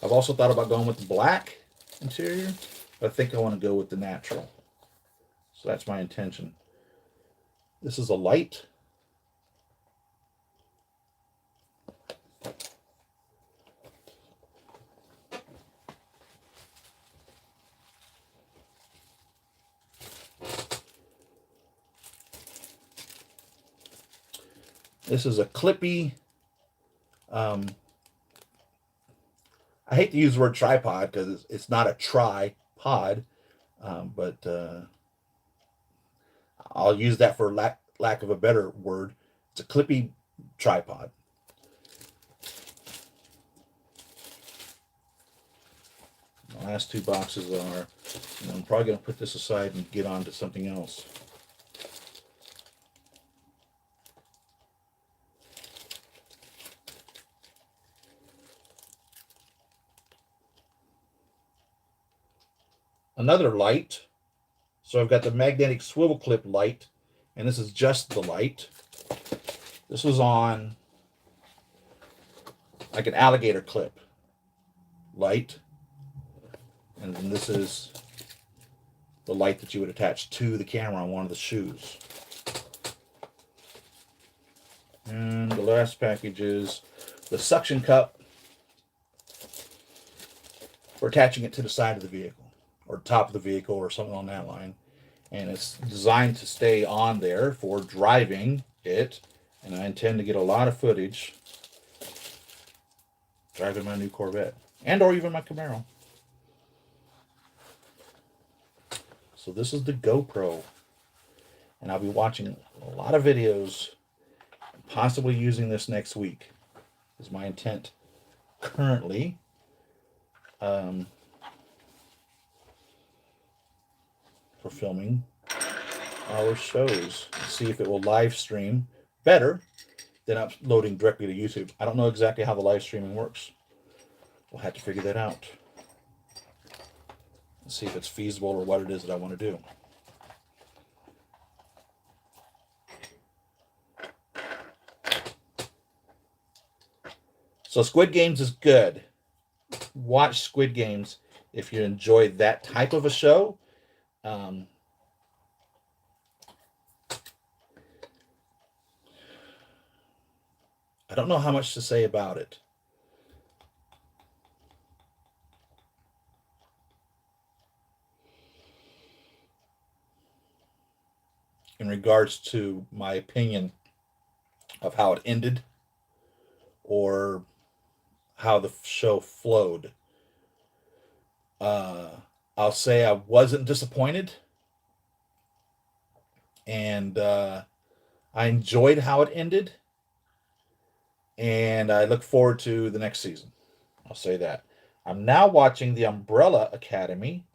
I've also thought about going with the black interior, but I think I want to go with the natural. So that's my intention. This is a light. This is a clippy. I hate to use the word tripod because it's not a tripod. But I'll use that for lack of a better word. It's a clippy tripod. The last two boxes are, and I'm probably going to put this aside and get on to something else. Another light. So I've got the magnetic swivel clip light, and this is just the light. This was on like an alligator clip light. And then this is the light that you would attach to the camera on one of the shoes. And the last package is the suction cup for attaching it to the side of the vehicle or top of the vehicle or something on that line. And it's designed to stay on there for driving it. And I intend to get a lot of footage driving my new Corvette and or even my Camaro. So this is the Gopro. And I'll be watching a lot of videos, possibly using this next week is my intent currently. For filming our shows. See if it will live stream better than uploading directly to YouTube. I don't know exactly how the live streaming works. We'll have to figure that out. See if it's feasible or what it is that I want to do. So Squid Games is good. Watch Squid Games if you enjoy that type of a show. I don't know how much to say about it. In regards to my opinion of how it ended or how the show flowed. I'll say I wasn't disappointed, and I enjoyed how it ended, and I look forward to the next season. I'll say that. I'm now watching The Umbrella Academy.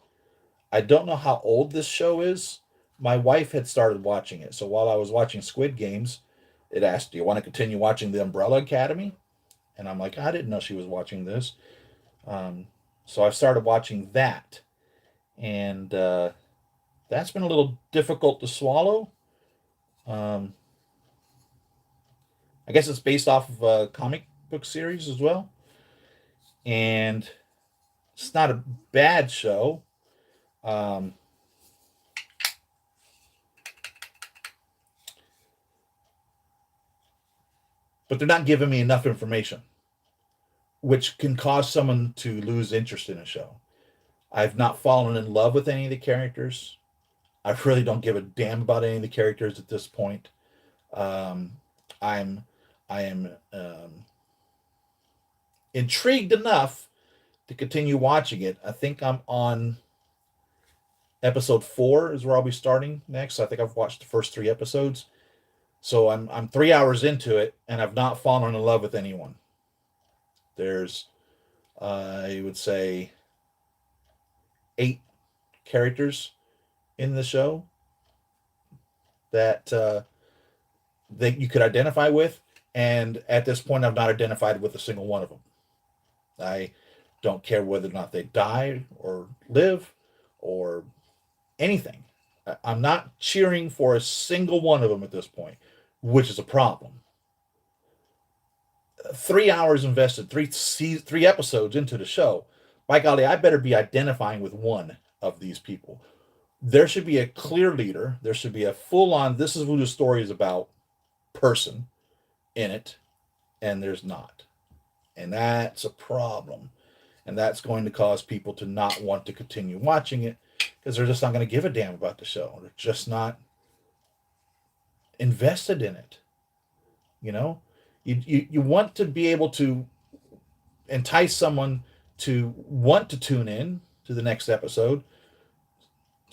I don't know how old this show is. My wife had started watching it, so while I was watching Squid Games, it asked, "Do you want to continue watching The Umbrella Academy?" And I'm like, I didn't know she was watching this. So I've started watching that. And that's been a little difficult to swallow. I guess it's based off of a comic book series as well. And it's not a bad show. But they're not giving me enough information, which can cause someone to lose interest in a show. I've not fallen in love with any of the characters. I really don't give a damn about any of the characters at this point. I am intrigued enough to continue watching it. I think I'm on episode 4 is where I'll be starting next. I think I've watched the first 3 episodes. So I'm 3 hours into it, and I've not fallen in love with anyone. There's, I would say, 8 characters in the show that that you could identify with, and at this point, I've not identified with a single one of them. I don't care whether or not they die or live or anything. I'm not cheering for a single one of them at this point, which is a problem. 3 hours invested, three episodes into the show. By golly, I better be identifying with one of these people. There should be a clear leader. There should be a full-on, this is who the story is about person in it, and there's not. And that's a problem. And that's going to cause people to not want to continue watching it because they're just not going to give a damn about the show. They're just not invested in it. You know, you want to be able to entice someone to want to tune in to the next episode.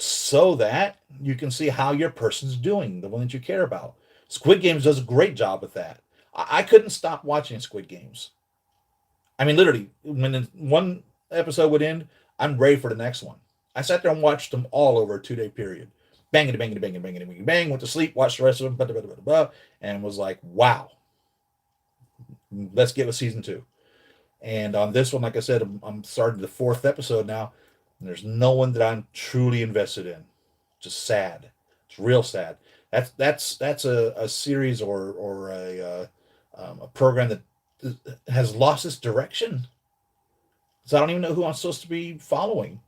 so that you can see how your person's doing, the one that you care about. Squid Games does a great job with that. I couldn't stop watching Squid Games. I mean, literally, when one episode would end, I'm ready for the next one. I sat there and watched them all over a 2 day period. Banging, banging, banging, banging, banging, bang. Went to sleep, watched the rest of them, blah, blah, blah, blah, blah, and was like, wow, let's get with season 2. And on this one, like I said, I'm starting the 4th episode now, and there's no one that I'm truly invested in. Just sad. It's real sad. That's a series or a program that has lost its direction. So I don't even know who I'm supposed to be following.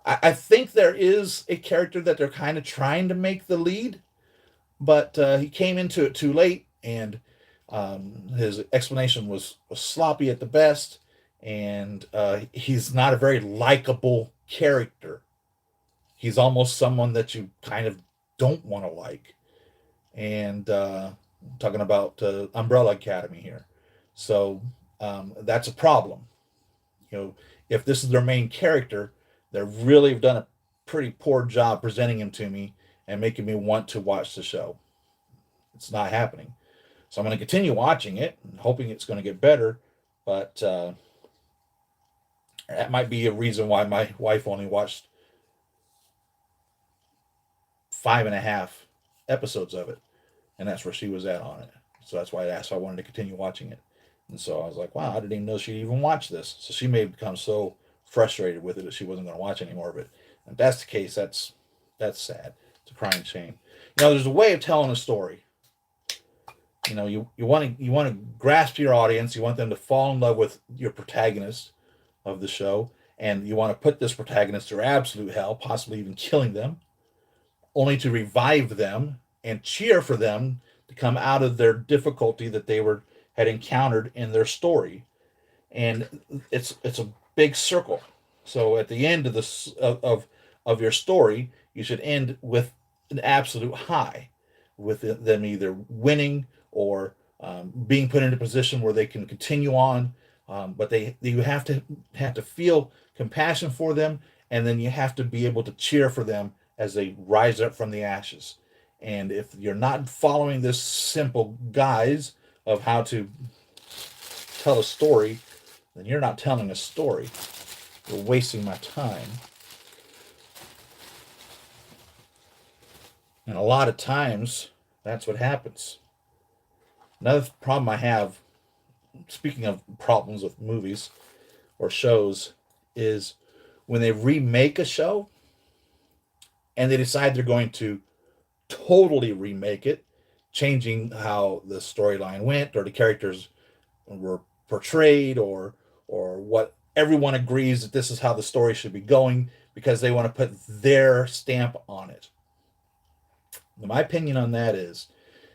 I think there is a character that they're kind of trying to make the lead, but he came into it too late, and his explanation was sloppy at the best, and he's not a very likable character. He's almost someone that you kind of don't want to like. And I'm talking about Umbrella Academy here. So that's a problem. You know, if this is their main character, they really have done a pretty poor job presenting him to me and making me want to watch the show. It's not happening. So I'm going to continue watching it, and hoping it's going to get better. But that might be a reason why my wife only watched 5.5 episodes of it, and that's where she was at on it. So that's why I asked if I wanted to continue watching it. And so I was like, wow, I didn't even know she'd even watch this. So she may have become so frustrated with it that she wasn't going to watch any more of it. And if that's the case, that's sad. It's a crying shame. You know, there's a way of telling a story. You know, you want to grasp your audience. You want them to fall in love with your protagonist of the show, and you want to put this protagonist through absolute hell, possibly even killing them, only to revive them and cheer for them to come out of their difficulty that they had encountered in their story. And it's a big circle. So at the end of this of your story, you should end with an absolute high, with them either winning or being put in a position where they can continue on. But you have to feel compassion for them, and then you have to be able to cheer for them as they rise up from the ashes. And if you're not following this simple guise of how to tell a story, then you're not telling a story. You're wasting my time. And a lot of times, that's what happens. Another problem I have, speaking of problems with movies or shows, is when they remake a show and they decide they're going to totally remake it, changing how the storyline went or the characters were portrayed, or what everyone agrees that this is how the story should be going, because they want to put their stamp on it. My opinion on that is,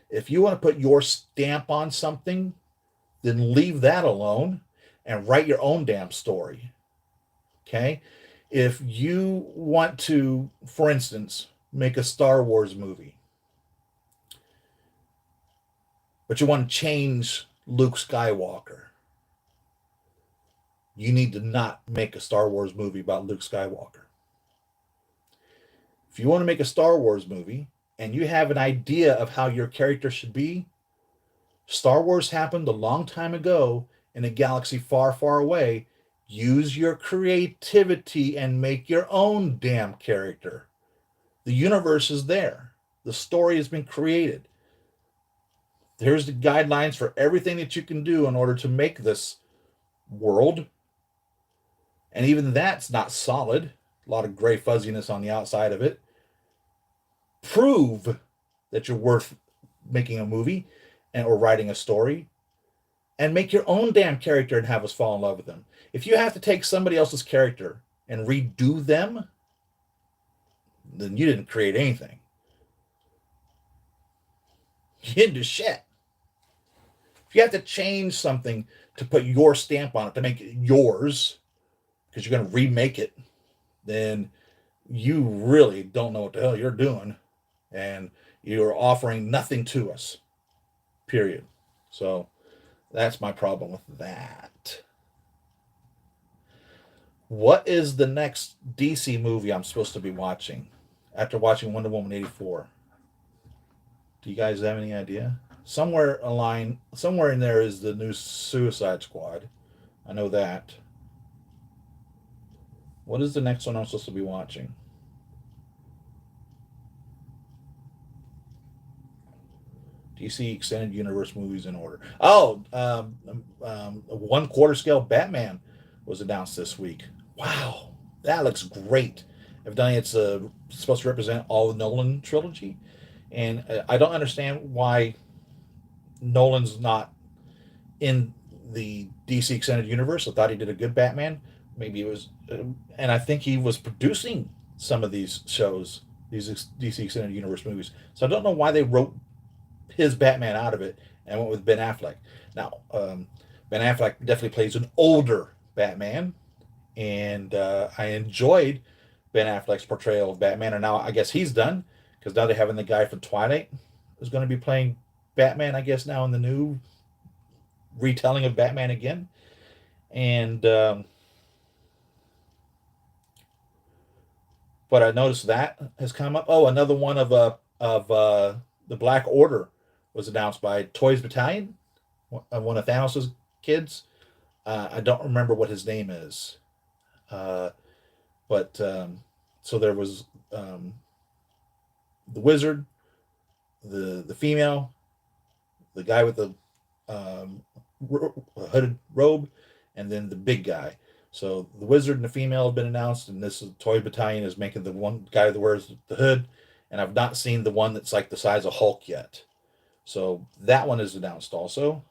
if you want to put your stamp on something, then leave that alone and write your own damn story. Okay? If you want to, for instance, make a Star Wars movie, but you want to change Luke Skywalker, you need to not make a Star Wars movie about Luke Skywalker. If you want to make a Star Wars movie and you have an idea of how your character should be, Star Wars happened a long time ago in a galaxy far, far away. Use your creativity and make your own damn character. The universe is there. The story has been created. Here's the guidelines for everything that you can do in order to make this world. And even that's not solid. A lot of gray fuzziness on the outside of it. Prove that you're worth making a movie or writing a story, and make your own damn character and have us fall in love with them. If you have to take somebody else's character and redo them, then you didn't create anything. You didn't do shit. If you have to change something to put your stamp on it, to make it yours, because you're going to remake it, then you really don't know what the hell you're doing, and you're offering nothing to us. Period. So that's my problem with that. What is the next DC movie I'm supposed to be watching after watching Wonder Woman 84? Do you guys have any idea? Somewhere in there is the new Suicide Squad. I know that. What is the next one I'm supposed to be watching? DC Extended Universe movies in order. Oh, a 1/4 scale Batman was announced this week. Wow, that looks great. Evidently, it's supposed to represent all the Nolan trilogy, and I don't understand why Nolan's not in the DC Extended Universe. I thought he did a good Batman. Maybe it was, and I think he was producing some of these shows, these DC Extended Universe movies. So I don't know why they wrote his Batman out of it and went with Ben Affleck. Now, Ben Affleck definitely plays an older Batman, and I enjoyed Ben Affleck's portrayal of Batman. And now I guess he's done because now they're having the guy from Twilight is going to be playing Batman. I guess now in the new retelling of Batman again, and but I noticed that has come up. Oh, another one of the Black Order was announced by Toys Battalion, one of Thanos' kids. I don't remember what his name is, uh, but so there was the wizard, the female, the guy with the hooded robe, and then the big guy. So the wizard and the female have been announced, and this is Toy Battalion is making the one guy that wears the hood, and I've not seen the one that's like the size of Hulk yet. So that one is announced also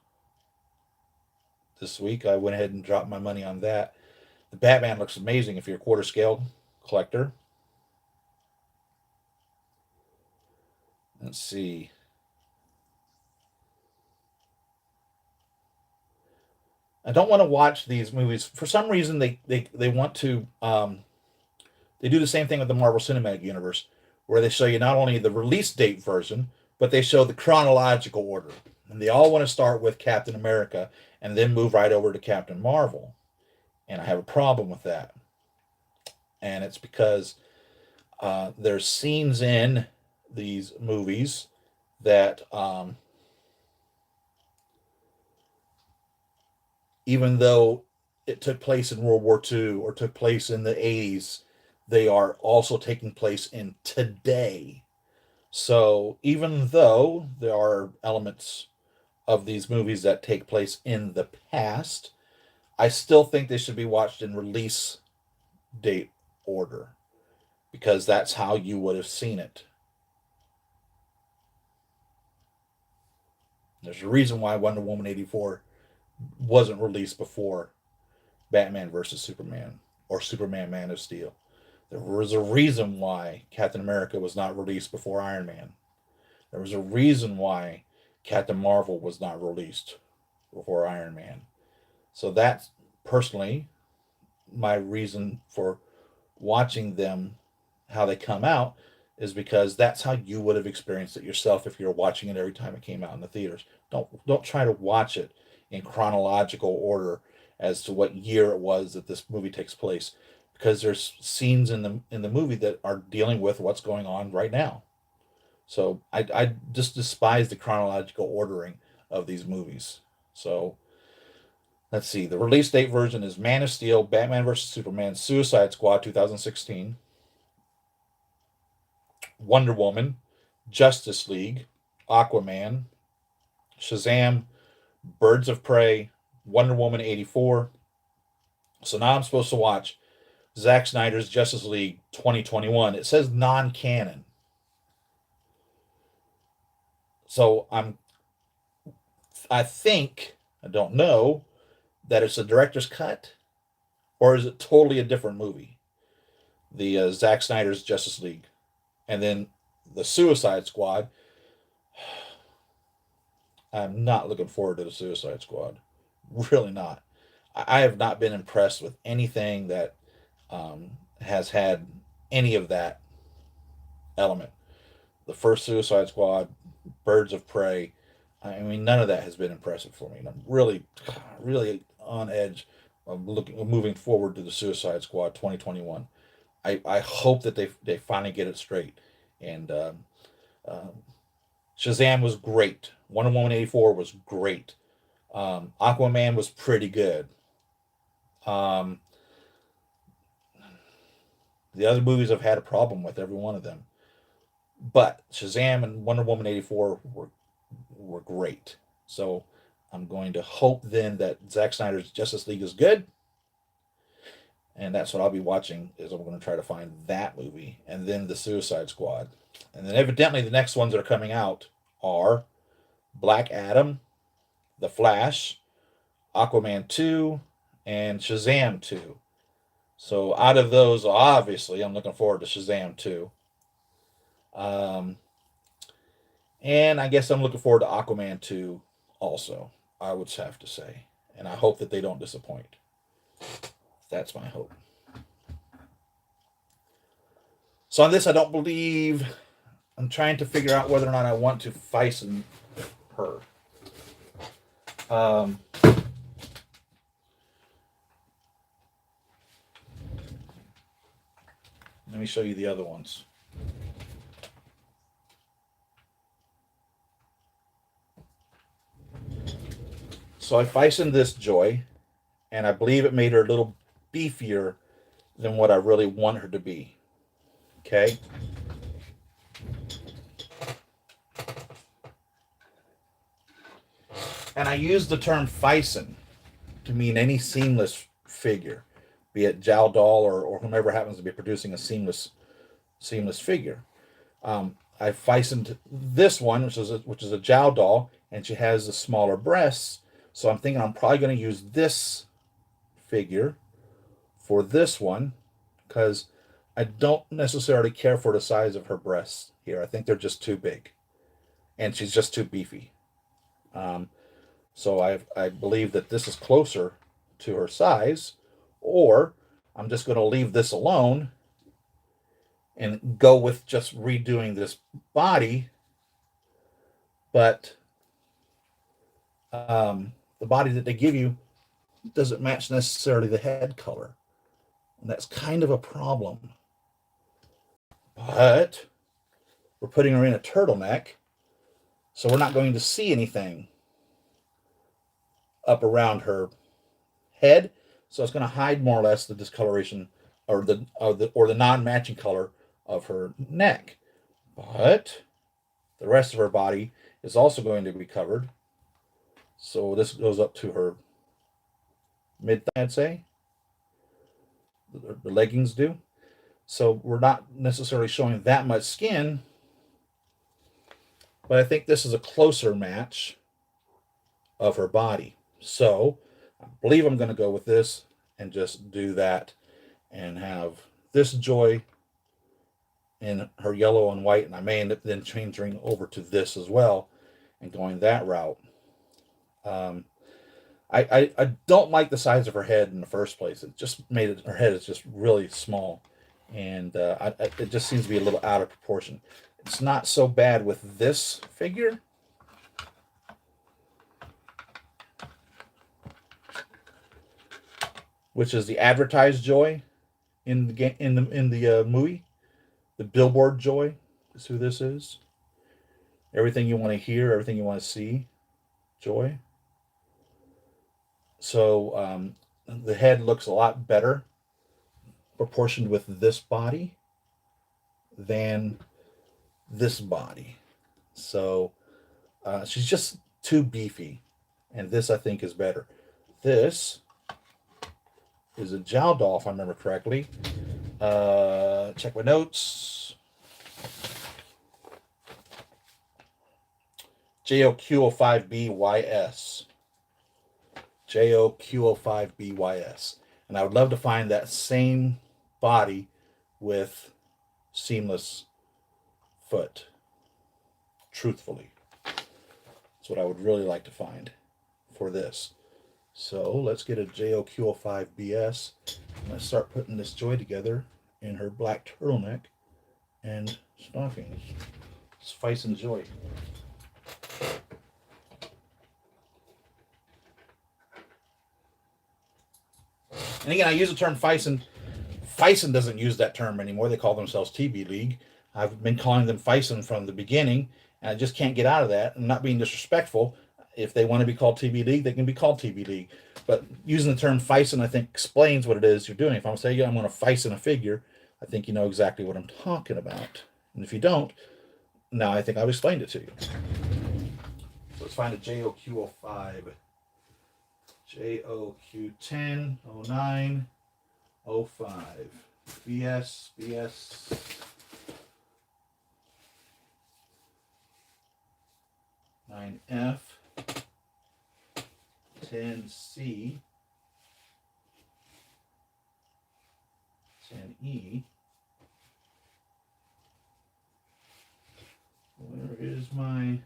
this week. I went ahead and dropped my money on that. The Batman looks amazing if you're a quarter scale collector. Let's see. I don't want to watch these movies. For some reason, they want to. They do the same thing with the Marvel Cinematic Universe, where they show you not only the release date version, but they show the chronological order. And they all want to start with Captain America and then move right over to Captain Marvel. And I have a problem with that. And it's because there's scenes in these movies that even though it took place in World War II or took place in the 80s, they are also taking place in today. So even though there are elements of these movies that take place in the past, I still think they should be watched in release date order because that's how you would have seen it. There's a reason why Wonder Woman 84 wasn't released before Batman versus Superman or Superman Man of Steel. There was a reason why Captain America was not released before Iron Man. There was a reason why Captain Marvel was not released before Iron Man. So that's personally my reason for watching them, how they come out, is because that's how you would have experienced it yourself if you were watching it every time it came out in the theaters. Don't try to watch it in chronological order as to what year it was that this movie takes place, because there's scenes in the movie that are dealing with what's going on right now. So I just despise the chronological ordering of these movies. So let's see. The release date version is Man of Steel, Batman vs Superman, Suicide Squad 2016, Wonder Woman, Justice League, Aquaman, Shazam, Birds of Prey, Wonder Woman 84. So now I'm supposed to watch Zack Snyder's Justice League 2021. It says non-canon. So I think, I don't know, that it's a director's cut, or is it totally a different movie? The Zack Snyder's Justice League. And then the Suicide Squad. I'm not looking forward to the Suicide Squad. Really not. I have not been impressed with anything that has had any of that element. The first Suicide Squad, Birds of Prey. I mean, none of that has been impressive for me. And I'm really, really on edge moving forward to the Suicide Squad 2021. I hope that they finally get it straight. And um, Shazam was great. Wonder Woman 84 was great. Aquaman was pretty good. Um, the other movies I've had a problem with, every one of them. But Shazam and Wonder Woman 84 were great. So I'm going to hope then that Zack Snyder's Justice League is good. And that's what I'll be watching, is I'm going to try to find that movie. And then the Suicide Squad. And then evidently the next ones that are coming out are Black Adam, The Flash, Aquaman 2, and Shazam 2. So out of those, obviously, I'm looking forward to Shazam 2. Um, and I guess I'm looking forward to Aquaman 2 also, I would have to say. And I hope that they don't disappoint. That's my hope. So on this, I don't believe... I'm trying to figure out whether or not I want to Faison her. Let me show you the other ones. So I Faisoned this Joy, and I believe it made her a little beefier than what I really want her to be. Okay? And I use the term Faison to mean any seamless figure, be it Jal Doll or whomever happens to be producing a seamless figure. I Faisoned this one, which is a Jal Doll, and she has the smaller breasts. So I'm thinking I'm probably going to use this figure for this one, because I don't necessarily care for the size of her breasts here. I think they're just too big, and she's just too beefy. So I believe that this is closer to her size, or I'm just going to leave this alone and go with just redoing this body, but the body that they give you doesn't match necessarily the head color, and that's kind of a problem. But we're putting her in a turtleneck, so we're not going to see anything up around her head, so it's going to hide more or less the discoloration or the non-matching color of her neck. But the rest of her body is also going to be covered. So this goes up to her mid-thigh, I'd say. The leggings do. So we're not necessarily showing that much skin, but I think this is a closer match of her body. So I believe I'm going to go with this and just do that and have this Joy in her yellow and white, and I may end up then changing over to this as well and going that route. I don't like the size of her head in the first place. It just made it, her head is just really small, and it just seems to be a little out of proportion. It's not so bad with this figure. Which is the advertised Joy in the movie. The billboard Joy is who this is. Everything you want to hear, everything you want to see, Joy. So the head looks a lot better proportioned with this body than this body. So she's just too beefy, and this I think is better. This is a Jal Doll, if I remember correctly. Check my notes. JOQ05BYS. JOQ05BYS. And I would love to find that same body with seamless foot. Truthfully. That's what I would really like to find for this. So let's get a JOQ05BS. Let's start putting this Joy together in her black turtleneck and stockings. It's Faison Joy. And again, I use the term Fison. Fison doesn't use that term anymore. They call themselves TV League. I've been calling them Fison from the beginning, and I just can't get out of that. I'm not being disrespectful. If they want to be called TV League, they can be called TV League. But using the term Fison, I think, explains what it is you're doing. If I'm saying I'm going to Fison a figure, I think you know exactly what I'm talking about. And if you don't, now I think I've explained it to you. So let's find a JOQ05. JOQ10, 09, 05. BS. 9F. 10C. 10E. Where is my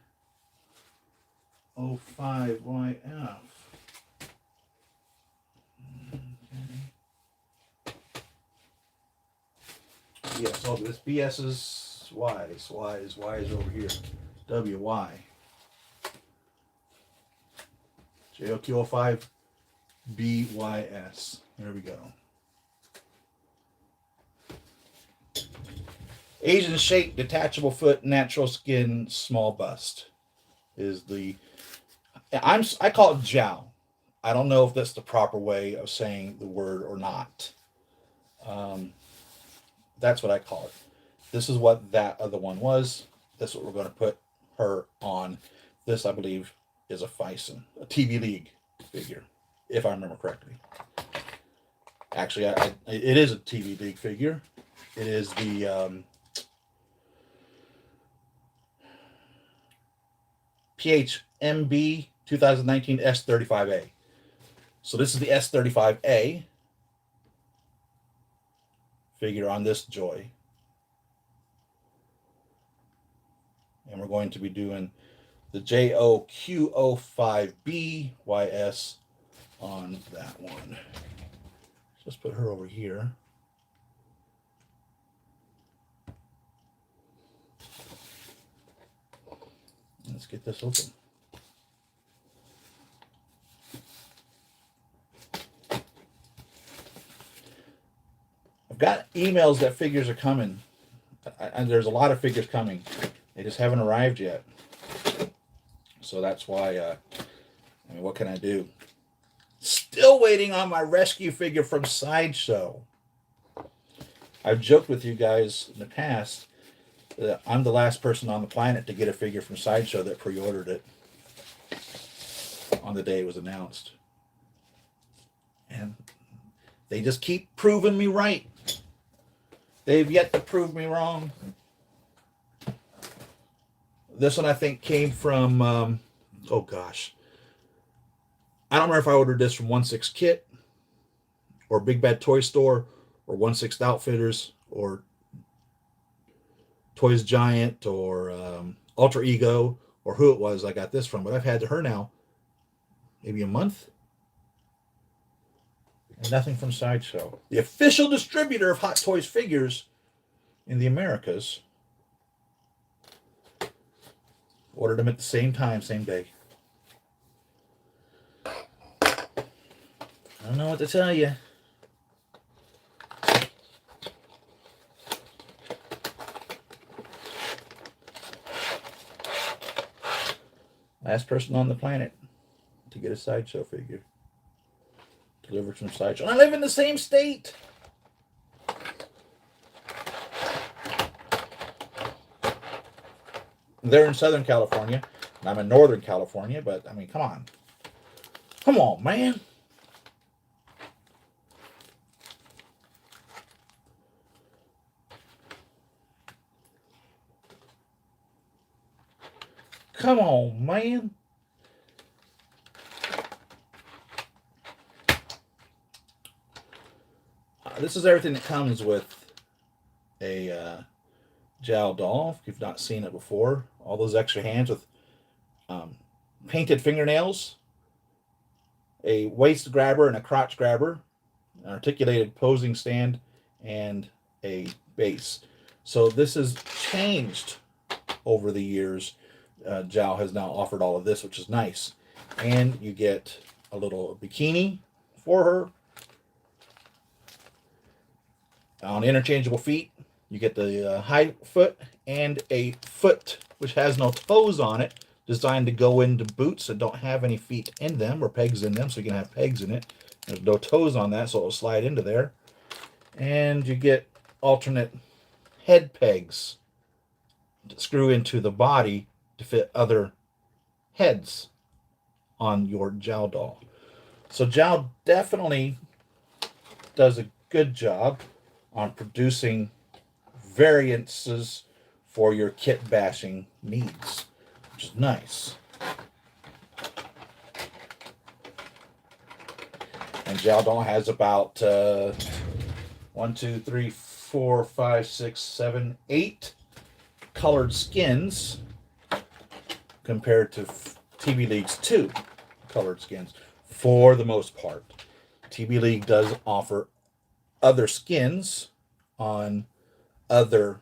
05YF? Yes, all this BS is Y's. Y is over here. WY. JOQ05 BYS. There we go. Asian shape, detachable foot, natural skin, small bust is the. I call it Jiao. I don't know if that's the proper way of saying the word or not. That's what I call it. This is what that other one was. That's what we're going to put her on. This, I believe, is a Fison, a TV League figure, if I remember correctly. Actually, it is a TV League figure. It is the PHMB 2019 S35A. So this is the S35A figure on this Joy. And we're going to be doing the JOQ05BYS on that one. Let's put her over here. Let's get this open. I've got emails that figures are coming. And there's a lot of figures coming. They just haven't arrived yet. So that's why, I mean, what can I do? Still waiting on my rescue figure from Sideshow. I've joked with you guys in the past that I'm the last person on the planet to get a figure from Sideshow that pre-ordered it on the day it was announced. And they just keep proving me right. They've yet to prove me wrong. This one I think came from, oh gosh. I don't remember if I ordered this from 1/6 Kit or Big Bad Toy Store or 1/6 Outfitters or Toys Giant or Ultra Ego or who it was I got this from. But I've had her now maybe a month. And nothing from Sideshow. The official distributor of Hot Toys figures in the Americas. Ordered them at the same time, same day. I don't know what to tell you. Last person on the planet to get a Sideshow figure. Delivered from Sideshow. And I live in the same state. They're in Southern California, and I'm in Northern California, but, I mean, come on. Come on, man. Come on, man. This is everything that comes with a Jowl doll, if you've not seen it before. All those extra hands with painted fingernails, a waist grabber and a crotch grabber, an articulated posing stand, and a base. So this has changed over the years. Jowl has now offered all of this, which is nice. And you get a little bikini for her. On interchangeable feet, you get the high foot and a foot which has no toes on it, designed to go into boots that don't have any feet in them or pegs in them, so you can have pegs in it. There's no toes on that, so it'll slide into there. And you get alternate head pegs to screw into the body to fit other heads on your Jowl doll. So Jowl definitely does a good job on producing variances for your kit bashing needs, which is nice. And Jowl doll has about 1, 2, 3, 4, 5, 6, 7, 8 colored skins compared to TB League's 2 colored skins for the most part. TB League does offer other skins on other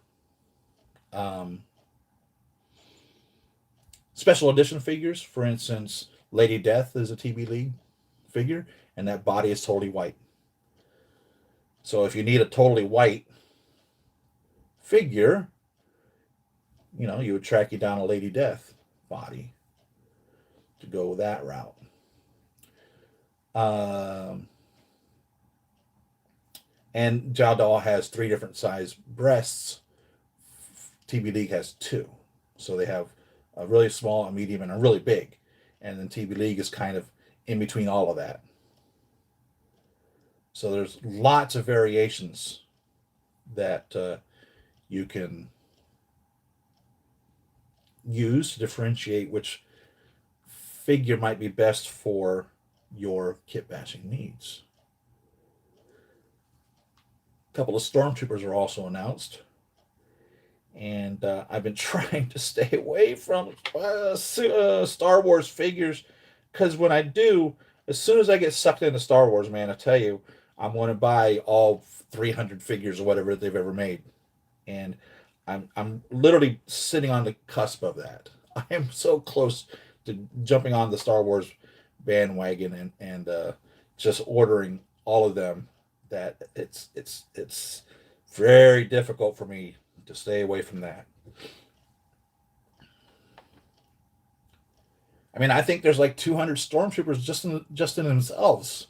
special edition figures. For instance, Lady Death is a TB League figure, and that body is totally white. So if you need a totally white figure, you would track you down a Lady Death body to go that route. And Jowl doll has 3 different size breasts. TB League has 2. So they have a really small, a medium, and a really big. And then TB League is kind of in between all of that. So there's lots of variations that you can use to differentiate which figure might be best for your kit bashing needs. A couple of Stormtroopers are also announced. And I've been trying to stay away from Star Wars figures, because when I do, as soon as I get sucked into Star Wars, man, I tell you, I'm going to buy all 300 figures or whatever they've ever made. And I'm literally sitting on the cusp of that. I am so close to jumping on the Star Wars bandwagon and just ordering all of them that it's very difficult for me to stay away from that. I mean, I think there's like 200 Stormtroopers just in themselves.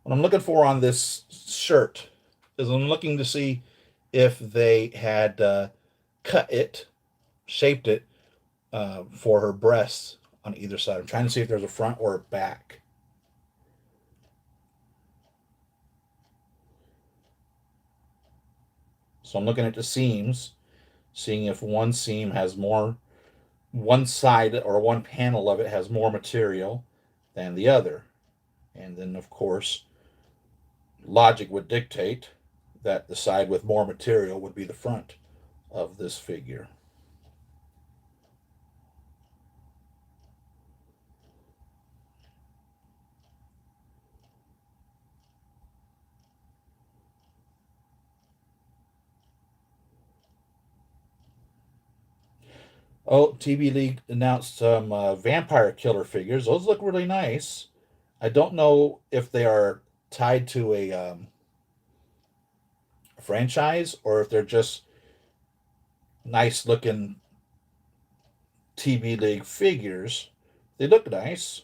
What I'm looking for on this shirt is I'm looking to see if they had cut it, shaped it for her breasts on either side. I'm trying to see if there's a front or a back. So I'm looking at the seams, seeing if one seam has more, one side or one panel of it has more material than the other. And then, of course, logic would dictate that the side with more material would be the front of this figure. Oh, TB League announced some vampire killer figures. Those look really nice. I don't know if they are tied to a franchise or if they're just nice looking TB League figures. They look nice.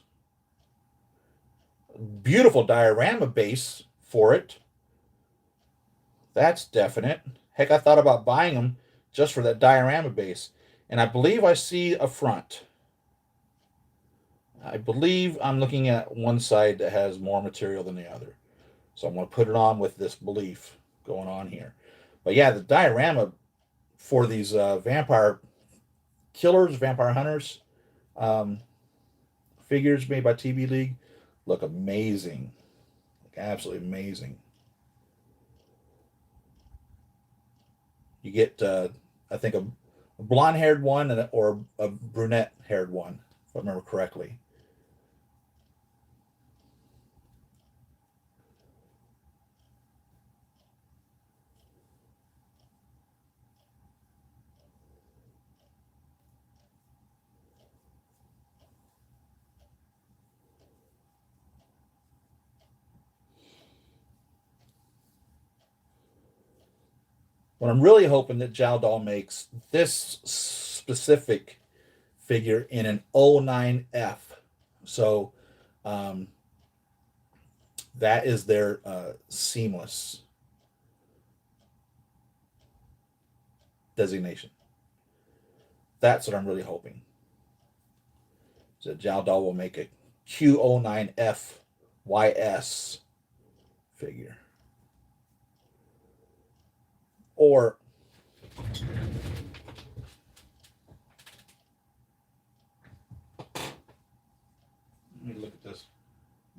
Beautiful diorama base for it. That's definite. Heck, I thought about buying them just for that diorama base. And I believe I see a front. I believe I'm looking at one side that has more material than the other. So I'm going to put it on with this belief going on here. But yeah, the diorama for these vampire killers, vampire hunters figures made by TB League look amazing. Look absolutely amazing. You get, I think, a blonde-haired one or a brunette-haired one, if I remember correctly. What I'm really hoping that Jaldal makes this specific figure in an 09F. So um, that is their seamless designation. That's what I'm really hoping. So Jaldal will make a Q09F YS figure. Or let me look at this.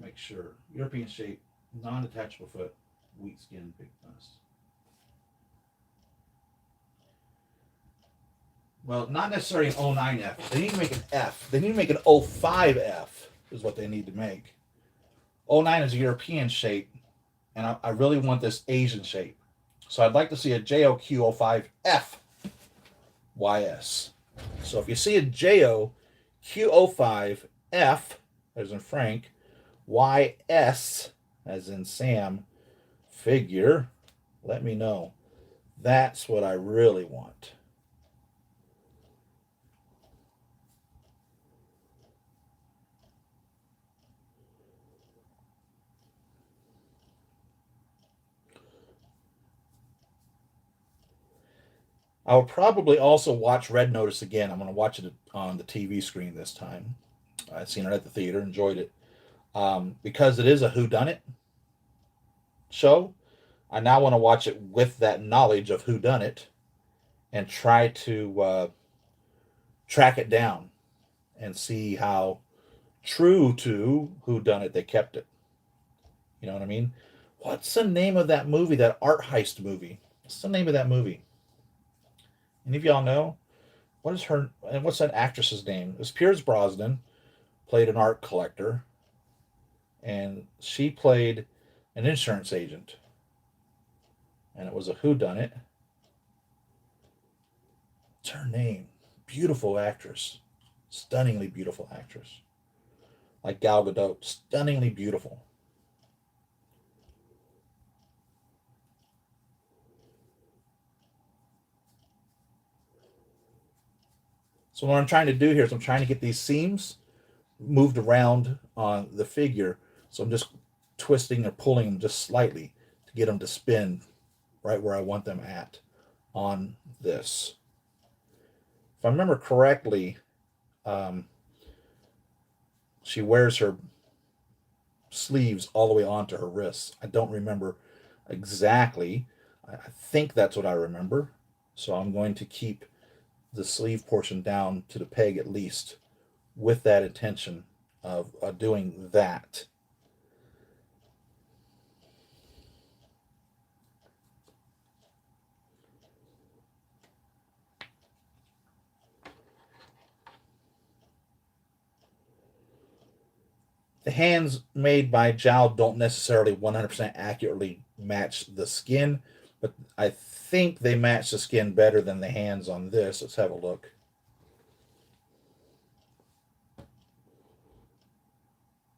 Make sure. European shape, non-detachable foot, wheat skin, big bust. Well, not necessarily an 09F. They need to make an F. They need to make an 05F is what they need to make. 09 is a European shape, and I really want this Asian shape. So I'd like to see a JOQ05F YS. So if you see a JOQ05F, as in Frank, YS, as in Sam, figure, let me know. That's what I really want. I'll probably also watch Red Notice again. I'm going to watch it on the TV screen this time. I've seen it at the theater, enjoyed it. Because it is a whodunit show, I now want to watch it with that knowledge of whodunit and try to track it down and see how true to whodunit they kept it. You know what I mean? What's the name of that movie, that art heist movie? What's the name of that movie? Any of y'all know? What is her, and what's that actress's name? It was Pierce Brosnan, played an art collector, and she played an insurance agent. And it was a whodunit. What's her name? Beautiful actress. Stunningly beautiful actress. Like Gal Gadot. Stunningly beautiful. So what I'm trying to do here is I'm trying to get these seams moved around on the figure. So I'm just twisting or pulling them just slightly to get them to spin right where I want them at on this. If I remember correctly, she wears her sleeves all the way onto her wrists. I don't remember exactly. I think that's what I remember. So I'm going to keep the sleeve portion down to the peg at least with that intention of doing that. The hands made by Jowl don't necessarily 100% accurately match the skin, but I think they match the skin better than the hands on this. Let's have a look.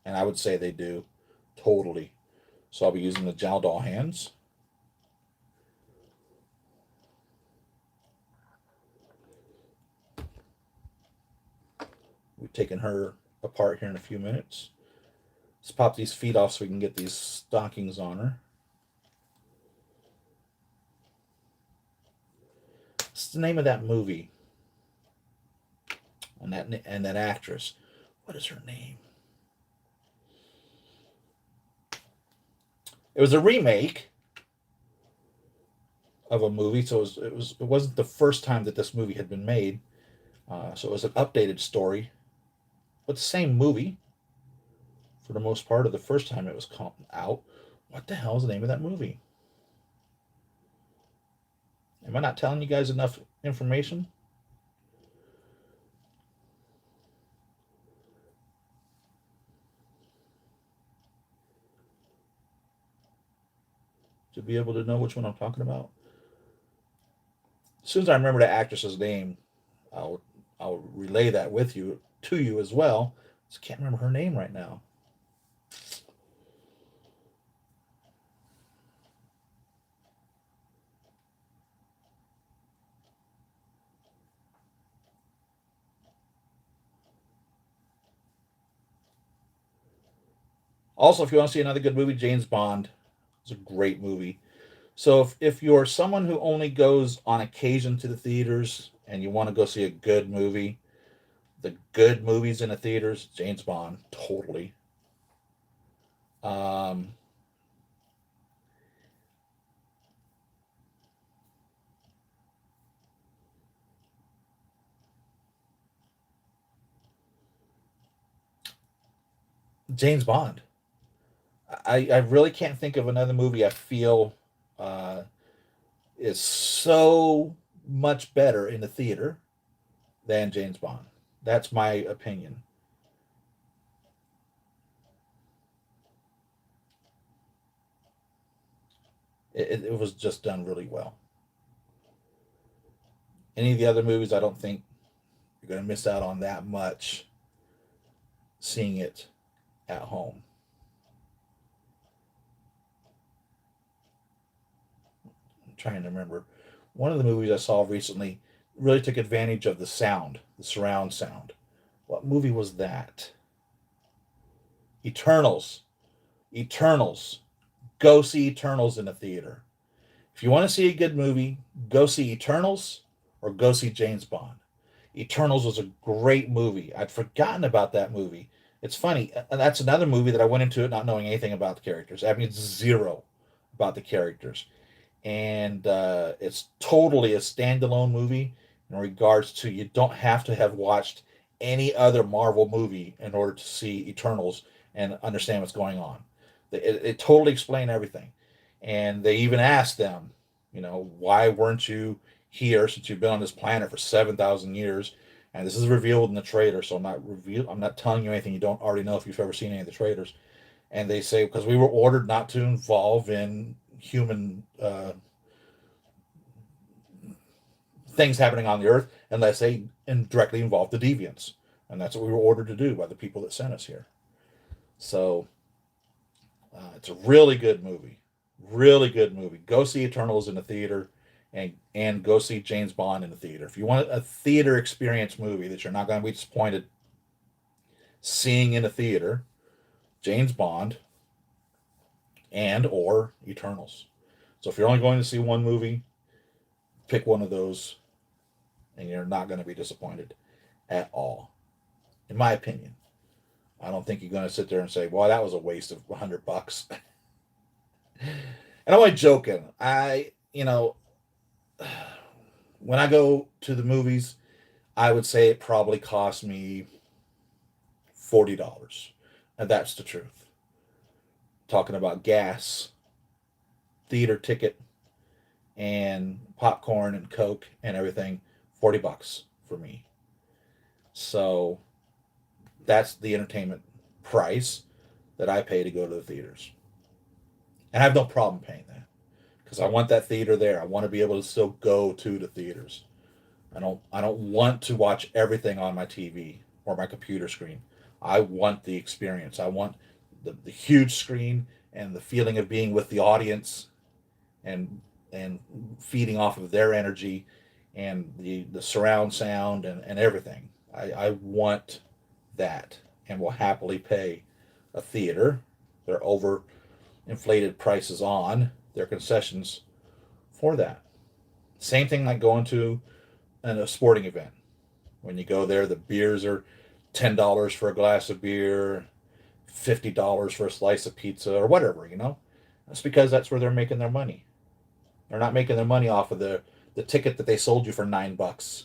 And I would say they do, totally. So I'll be using the Jowl doll hands. We've taken her apart here in a few minutes. Let's pop these feet off so we can get these stockings on her. What's the name of that movie? And that actress. What is her name? It was a remake of a movie, so it wasn't the first time that this movie had been made. So it was an updated story, but the same movie for the most part of the first time it was out. What the hell is the name of that movie? Am I not telling you guys enough information? To be able to know which one I'm talking about. As soon as I remember the actress's name, I'll relay that to you as well. Just can't remember her name right now. Also, if you want to see another good movie, James Bond is a great movie. So if you're someone who only goes on occasion to the theaters and you want to go see a good movie, the good movies in the theaters, James Bond, totally. Um, James Bond. I really can't think of another movie I feel uh, is so much better in the theater than James Bond. That's my opinion. It was just done really well. Any of the other movies, I don't think you're going to miss out on that much seeing it at home. I'm trying to remember. One of the movies I saw recently really took advantage of the sound, the surround sound. What movie was that? Eternals. Eternals. Go see Eternals in the theater. If you want to see a good movie, go see Eternals or go see James Bond. Eternals was a great movie. I'd forgotten about that movie. It's funny. That's another movie that I went into it not knowing anything about the characters. I mean, zero about the characters. And it's totally a standalone movie in regards to you don't have to have watched any other Marvel movie in order to see Eternals and understand what's going on. It totally explained everything. And they even asked them, why weren't you here since you've been on this planet for 7,000 years? And this is revealed in the trailer, so I'm not telling you anything you don't already know if you've ever seen any of the trailers. And they say because we were ordered not to involve in human things happening on the earth unless they directly involve the deviants, and that's what we were ordered to do by the people that sent us here. So it's a really good movie. Really good movie. Go see Eternals in the theater and go see James Bond in the theater. If you want a theater experience movie that you're not going to be disappointed seeing in a theater, James Bond and or Eternals. So if you're only going to see one movie, pick one of those and you're not going to be disappointed at all. In my opinion. I don't think you're going to sit there and say, "Well, that was a waste of $100." And I'm only joking. When I go to the movies, I would say it probably cost me $40. And that's the truth. Talking about gas, theater ticket, and popcorn and Coke and everything, $40 for me. So that's the entertainment price that I pay to go to the theaters. And I have no problem paying that because I want that theater there. I want to be able to still go to the theaters. I don't want to watch everything on my TV or my computer screen. I want the experience. I want the huge screen and the feeling of being with the audience and and feeding off of their energy and the surround sound and everything. I want that and will happily pay a theater their over inflated prices on their concessions for that. Same thing like going to a sporting event. When you go there, the beers are $10 for a glass of beer, $50 for a slice of pizza, or whatever. That's because that's where they're making their money. They're not making their money off of the ticket that they sold you for $9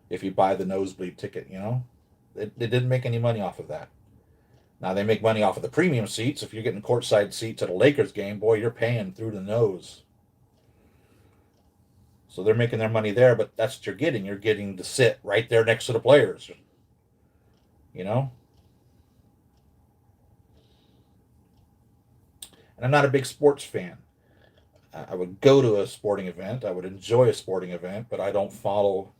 if you buy the nosebleed ticket. They didn't make any money off of that. Now they make money off of the premium seats. If you're getting courtside seats at a Lakers game, boy, you're paying through the nose. So they're making their money there, but that's what you're getting. You're getting to sit right there next to the players. You know? And I'm not a big sports fan. I would go to a sporting event. I would enjoy a sporting event, but I don't follow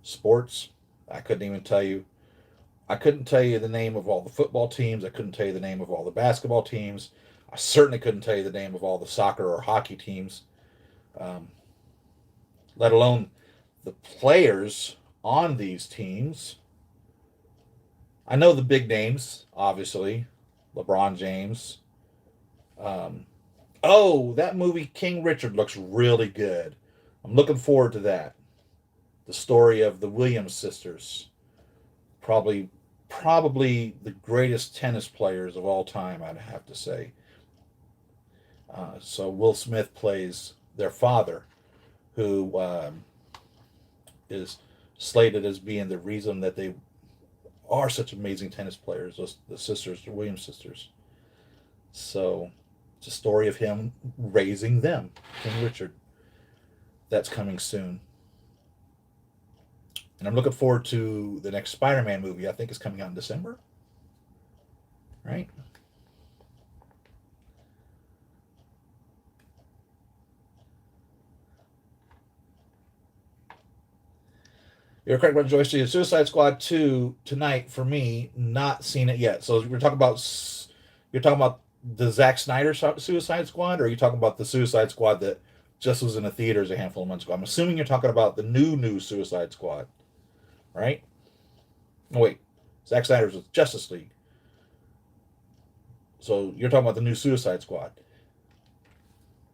sports. I couldn't even tell you. I couldn't tell you the name of all the football teams. I couldn't tell you the name of all the basketball teams. I certainly couldn't tell you the name of all the soccer or hockey teams, um, let alone the players on these teams. I know the big names, obviously, LeBron James. Um, oh, that movie King Richard looks really good. I'm looking forward to that. The story of the Williams sisters, probably probably the greatest tennis players of all time, I'd have to say. So Will Smith plays their father, who is slated as being the reason that they are such amazing tennis players. The sisters, the Williams sisters. So it's a story of him raising them, King Richard. That's coming soon. And I'm looking forward to the next Spider-Man movie. I think it's coming out in December, right? You're correct about Joyce G. Suicide Squad 2 tonight for me. Not seen it yet. So you're talking about the Zack Snyder Suicide Squad, or are you talking about the Suicide Squad that just was in the theaters a handful of months ago? I'm assuming you're talking about the new Suicide Squad, right? No, wait. Zack Snyder's with Justice League. So you're talking about the new Suicide Squad.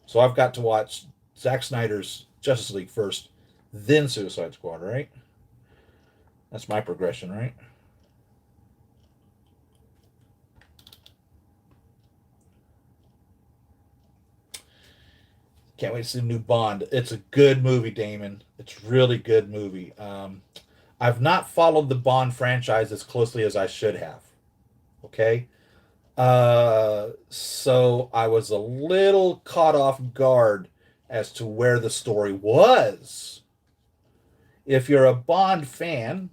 So I've got to watch Zack Snyder's Justice League first, then Suicide Squad, right? That's my progression, right? Can't wait to see the new Bond. It's a good movie, Damon. It's a really good movie. I've not followed the Bond franchise as closely as I should have. Okay. So I was a little caught off guard as to where the story was. If you're a Bond fan,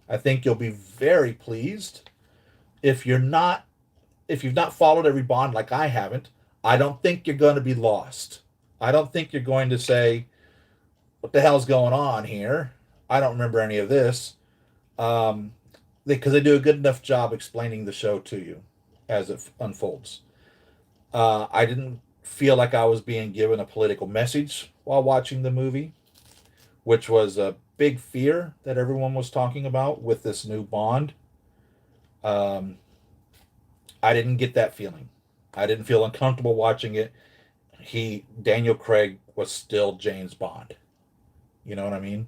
I think you'll be very pleased. If you're not, if you've not followed every Bond like I haven't, I don't think you're going to be lost. I don't think you're going to say, "What the hell's going on here? I don't remember any of this." Um, because they do a good enough job explaining the show to you as it unfolds. I didn't feel like I was being given a political message while watching the movie, which was a big fear that everyone was talking about with this new Bond. Um, I didn't get that feeling. I didn't feel uncomfortable watching it. Daniel Craig was still James Bond. You know what I mean?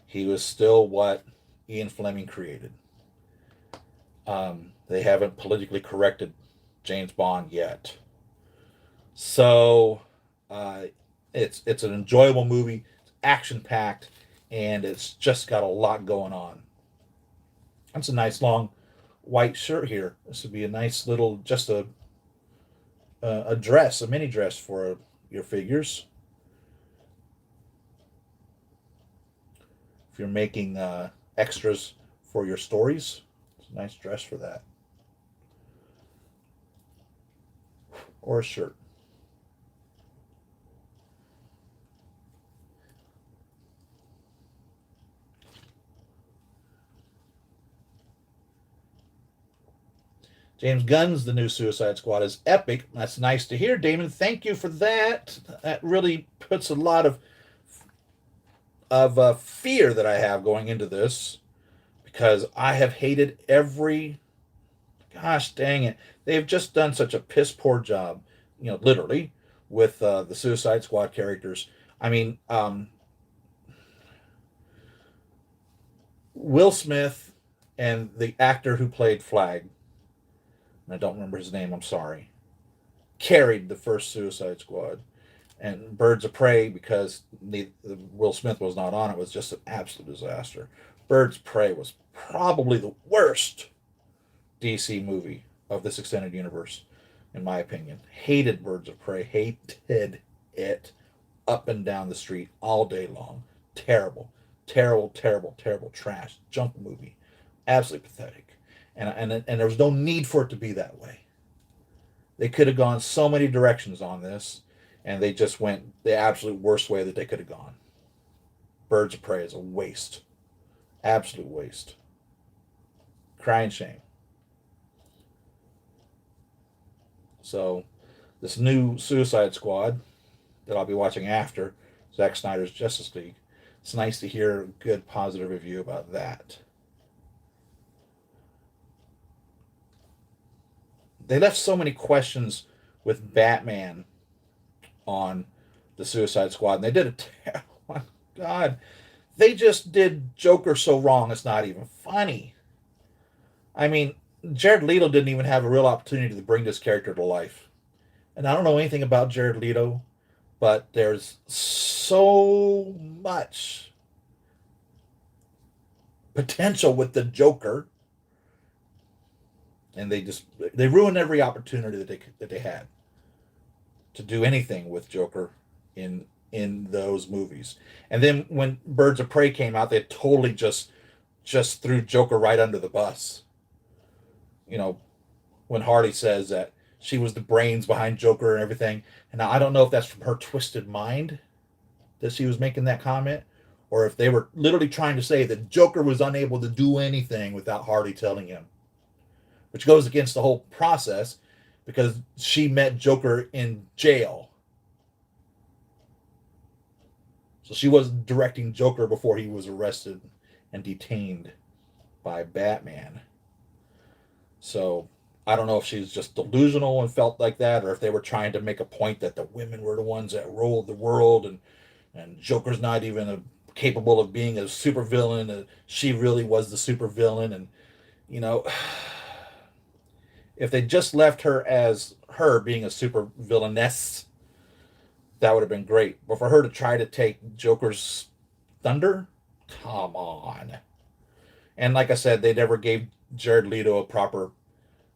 He was still what Ian Fleming created. They haven't politically corrected James Bond yet. So uh, it's an enjoyable movie. It's action packed, and it's just got a lot going on. That's a nice long white shirt here. This would be a nice little just a dress, a mini dress for your figures. If you're making extras for your stories, it's a nice dress for that, or a shirt. James Gunn's The New Suicide Squad is epic. That's nice to hear, Damon. Thank you for that. That really puts a lot of fear that I have going into this, because I have hated every. Gosh dang it! They've just done such a piss poor job, literally, with the Suicide Squad characters. I mean, Will Smith and the actor who played Flag, and I don't remember his name. I'm sorry. Carried the first Suicide Squad, and Birds of Prey, because Will Smith was not on it, was just an absolute disaster. Birds of Prey was probably the worst DC movie of this extended universe, in my opinion. Hated Birds of Prey. Hated it up and down the street all day long. Terrible, terrible, terrible, terrible trash junk movie. Absolutely pathetic. And there was no need for it to be that way. They could have gone so many directions on this, and they just went the absolute worst way that they could have gone. Birds of Prey is a waste. Absolute waste. Crying shame. So, this new Suicide Squad that I'll be watching after Zack Snyder's Justice League, it's nice to hear a good positive review about that. they left so many questions with Batman on the Suicide Squad, and they did it. Oh my God, they just did Joker so wrong. It's not even funny. I mean, Jared Leto didn't even have a real opportunity to bring this character to life. And I don't know anything about Jared Leto, but there's so much potential with the Joker, and they ruined every opportunity that they had to do anything with Joker in those movies. And then when Birds of Prey came out, they totally just threw Joker right under the bus. You know, when Hardy says that she was the brains behind Joker and everything. And now I don't know if that's from her twisted mind that she was making that comment, or if they were literally trying to say that Joker was unable to do anything without Hardy telling him, which goes against the whole process because she met Joker in jail. So she was directing Joker before he was arrested and detained by Batman. So I don't know if she's just delusional and felt like that, or if they were trying to make a point that the women were the ones that ruled the world, and Joker's not even capable of being a supervillain, and she really was the supervillain. And you know, if they just left her as her being a supervillainess, that would have been great. But for her to try to take Joker's thunder, come on. And like I said, they never gave Jared Leto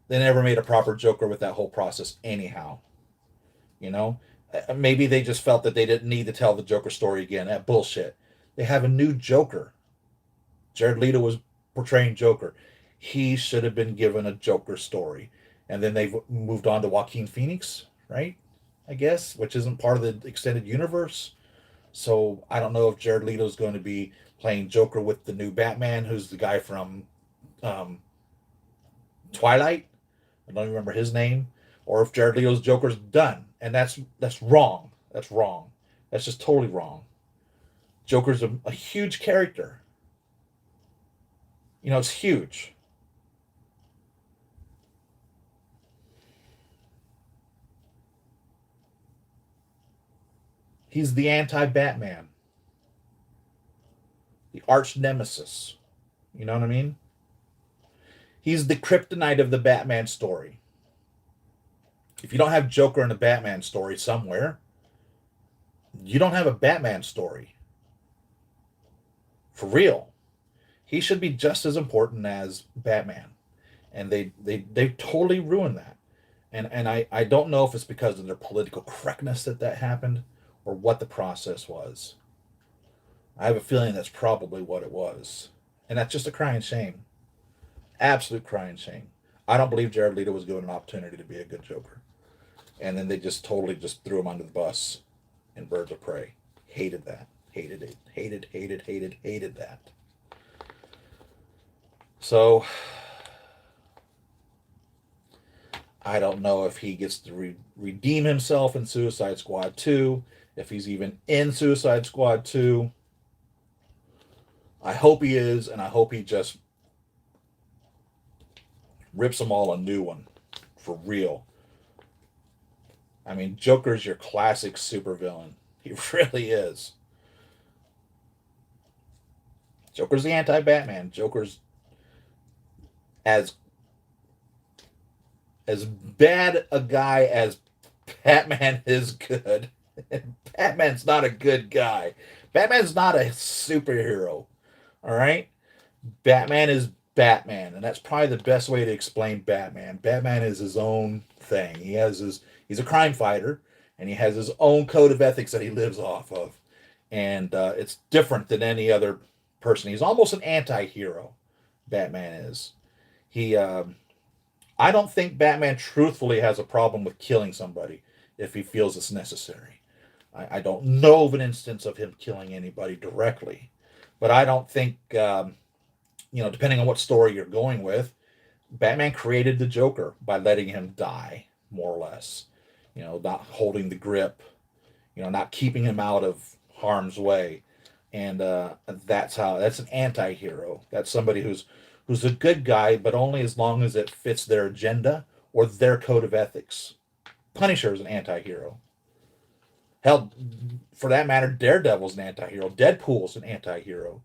they never made a proper Joker with that whole process anyhow. You know? Maybe they just felt that they didn't need to tell the Joker story again. That bullshit. They have a new Joker. Jared Leto was portraying Joker. He should have been given a Joker story. And then they've moved on to Joaquin Phoenix, right? I guess, which isn't part of the extended universe. So I don't know if Jared Leto's going to be playing Joker with the new Batman, who's the guy from Twilight. I don't remember his name. Or if Jared Leto's Joker's done. And that's wrong. That's wrong. That's just totally wrong. Joker's a huge character. You know, it's huge. He's the anti-Batman. The arch nemesis. You know what I mean? He's the kryptonite of the Batman story. If you don't have Joker in a Batman story somewhere, you don't have a Batman story. For real. He should be just as important as Batman. And they totally ruined that. And I don't know if it's because of their political correctness that happened, or what the process was. I have a feeling that's probably what it was. And that's just a crying shame. Absolute crying shame. I don't believe Jared Leto was given an opportunity to be a good Joker. And then they just totally just threw him under the bus in Birds of Prey. Hated that. Hated it. Hated that. So, I don't know if he gets to redeem himself in Suicide Squad 2, if he's even in Suicide Squad 2. I hope he is, and I hope he just rips them all a new one. For real. I mean, Joker's your classic supervillain. He really is. Joker's the anti-Batman. Joker's as bad a guy as Batman is good. Batman's not a good guy. Batman's not a superhero. All right? Batman is Batman, and that's probably the best way to explain Batman. Batman is his own thing. He's a crime fighter, and he has his own code of ethics that he lives off of. And it's different than any other person. He's almost an anti-hero, Batman is. I don't think Batman truthfully has a problem with killing somebody if he feels it's necessary. I don't know of an instance of him killing anybody directly. But I don't think, depending on what story you're going with, Batman created the Joker by letting him die, more or less. Not holding the grip, not keeping him out of harm's way. And that's an anti-hero. That's somebody who's a good guy, but only as long as it fits their agenda or their code of ethics. Punisher is an anti-hero. Hell, for that matter, Daredevil's an anti-hero. Deadpool's an anti-hero.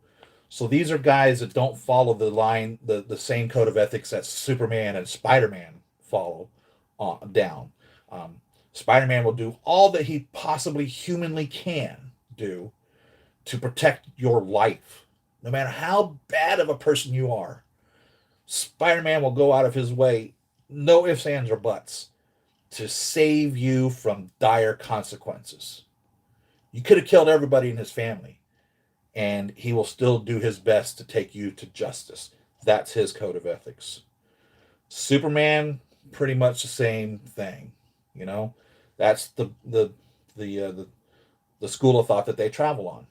So these are guys that don't follow the same code of ethics that Superman and Spider-Man follow down. Spider-Man will do all that he possibly humanly can do to protect your life. No matter how bad of a person you are, Spider-Man will go out of his way, no ifs, ands, or buts, to save you from dire consequences. You could have killed everybody in his family, and he will still do his best to take you to justice. That's his code of ethics. Superman, pretty much the same thing. You know, that's the school of thought that they travel on.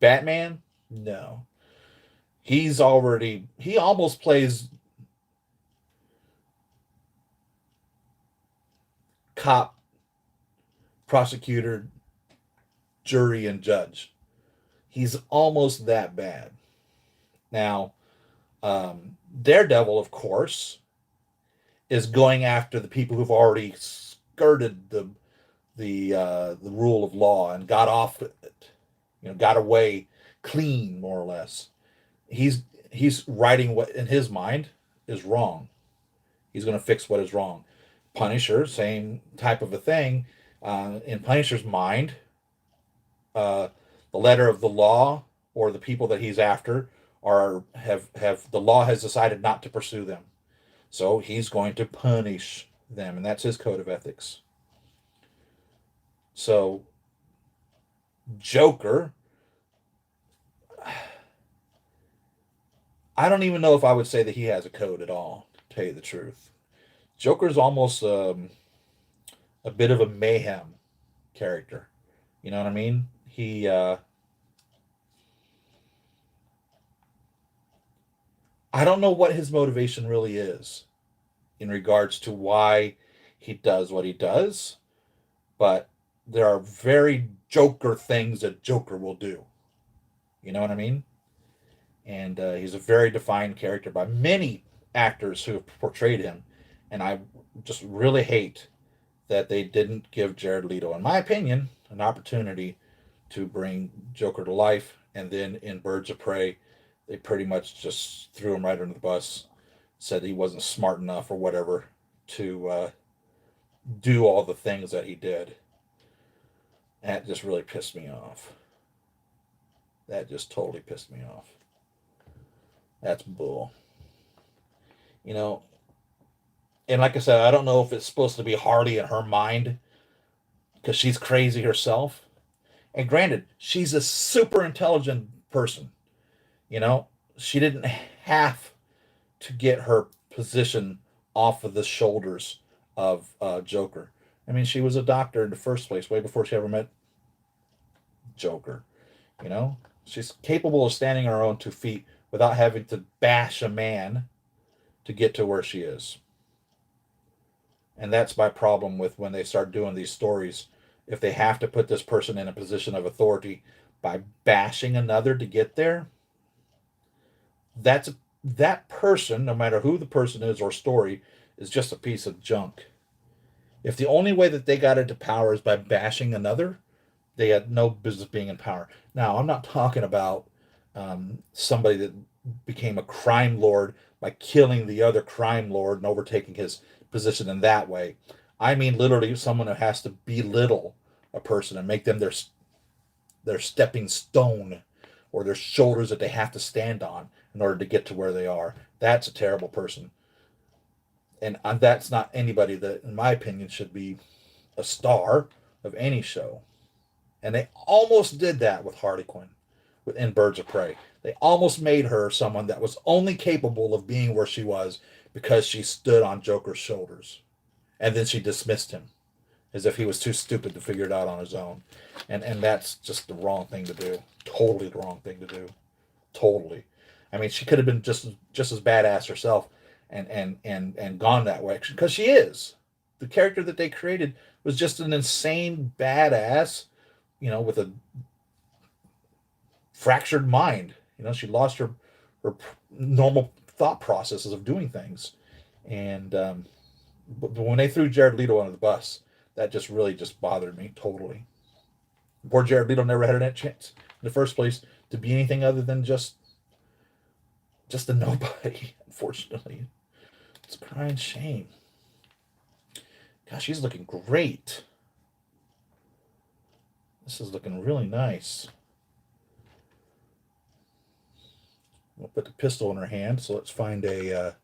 Batman, no. He almost plays cop, prosecutor, jury, and judge. He's almost that bad. Now, Daredevil, of course, is going after the people who've already skirted the rule of law and got off it, got away clean, more or less. He's writing what in his mind is wrong. He's going to fix what is wrong. Punisher, same type of a thing. In Punisher's mind, the letter of the law or the people that he's after have the law has decided not to pursue them. So he's going to punish them, and that's his code of ethics. So Joker, I don't even know if I would say that he has a code at all, to tell you the truth. Joker's almost a bit of a mayhem character. You know what I mean? I don't know what his motivation really is in regards to why he does what he does, but there are very Joker things that Joker will do. You know what I mean? And he's a very defined character by many actors who have portrayed him, and I just really hate that they didn't give Jared Leto, in my opinion, an opportunity to bring Joker to life. And then in Birds of Prey, they pretty much just threw him right under the bus, said he wasn't smart enough or whatever to do all the things that he did. That just really pissed me off. That just totally pissed me off. That's bull. You know, and like I said, I don't know if it's supposed to be Harley in her mind because she's crazy herself. And granted, she's a super intelligent person. You know, she didn't have to get her position off of the shoulders of Joker. I mean, she was a doctor in the first place, way before she ever met Joker. You know, she's capable of standing on her own 2 feet without having to bash a man to get to where she is. And that's my problem with when they start doing these stories. If they have to put this person in a position of authority by bashing another to get there, that person, no matter who the person is or story, is just a piece of junk. If the only way that they got into power is by bashing another, they had no business being in power. Now, I'm not talking about somebody that became a crime lord by killing the other crime lord and overtaking his position in that way. I mean literally someone who has to belittle a person and make them their stepping stone or their shoulders that they have to stand on in order to get to where they are. That's a terrible person. And that's not anybody that, in my opinion, should be a star of any show. And they almost did that with Harley Quinn in Birds of Prey. They almost made her someone that was only capable of being where she was because she stood on Joker's shoulders. And then she dismissed him as if he was too stupid to figure it out on his own. And that's just the wrong thing to do. Totally the wrong thing to do. Totally. I mean, she could have been just as badass herself and gone that way. Because she is. The character that they created was just an insane badass, with a fractured mind. She lost her normal thought processes of doing things. And But when they threw Jared Leto under the bus, that just really just bothered me totally. Poor Jared Leto never had a chance in the first place to be anything other than just a nobody, unfortunately. It's a crying shame. Gosh, she's looking great. This is looking really nice. We'll put the pistol in her hand, so let's find a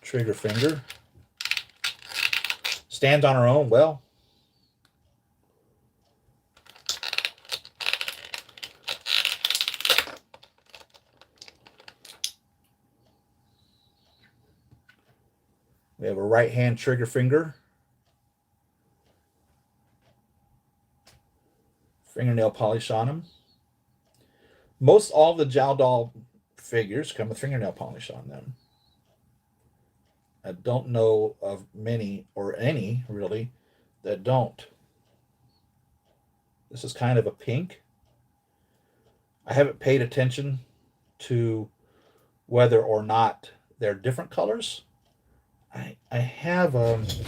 trigger finger. Stands on her own well. We have a right hand trigger finger. Fingernail polish on them. Most all the Jowl Doll figures come with fingernail polish on them. I don't know of many or any, really, that don't. This is kind of a pink. I haven't paid attention to whether or not they're different colors. I have, let's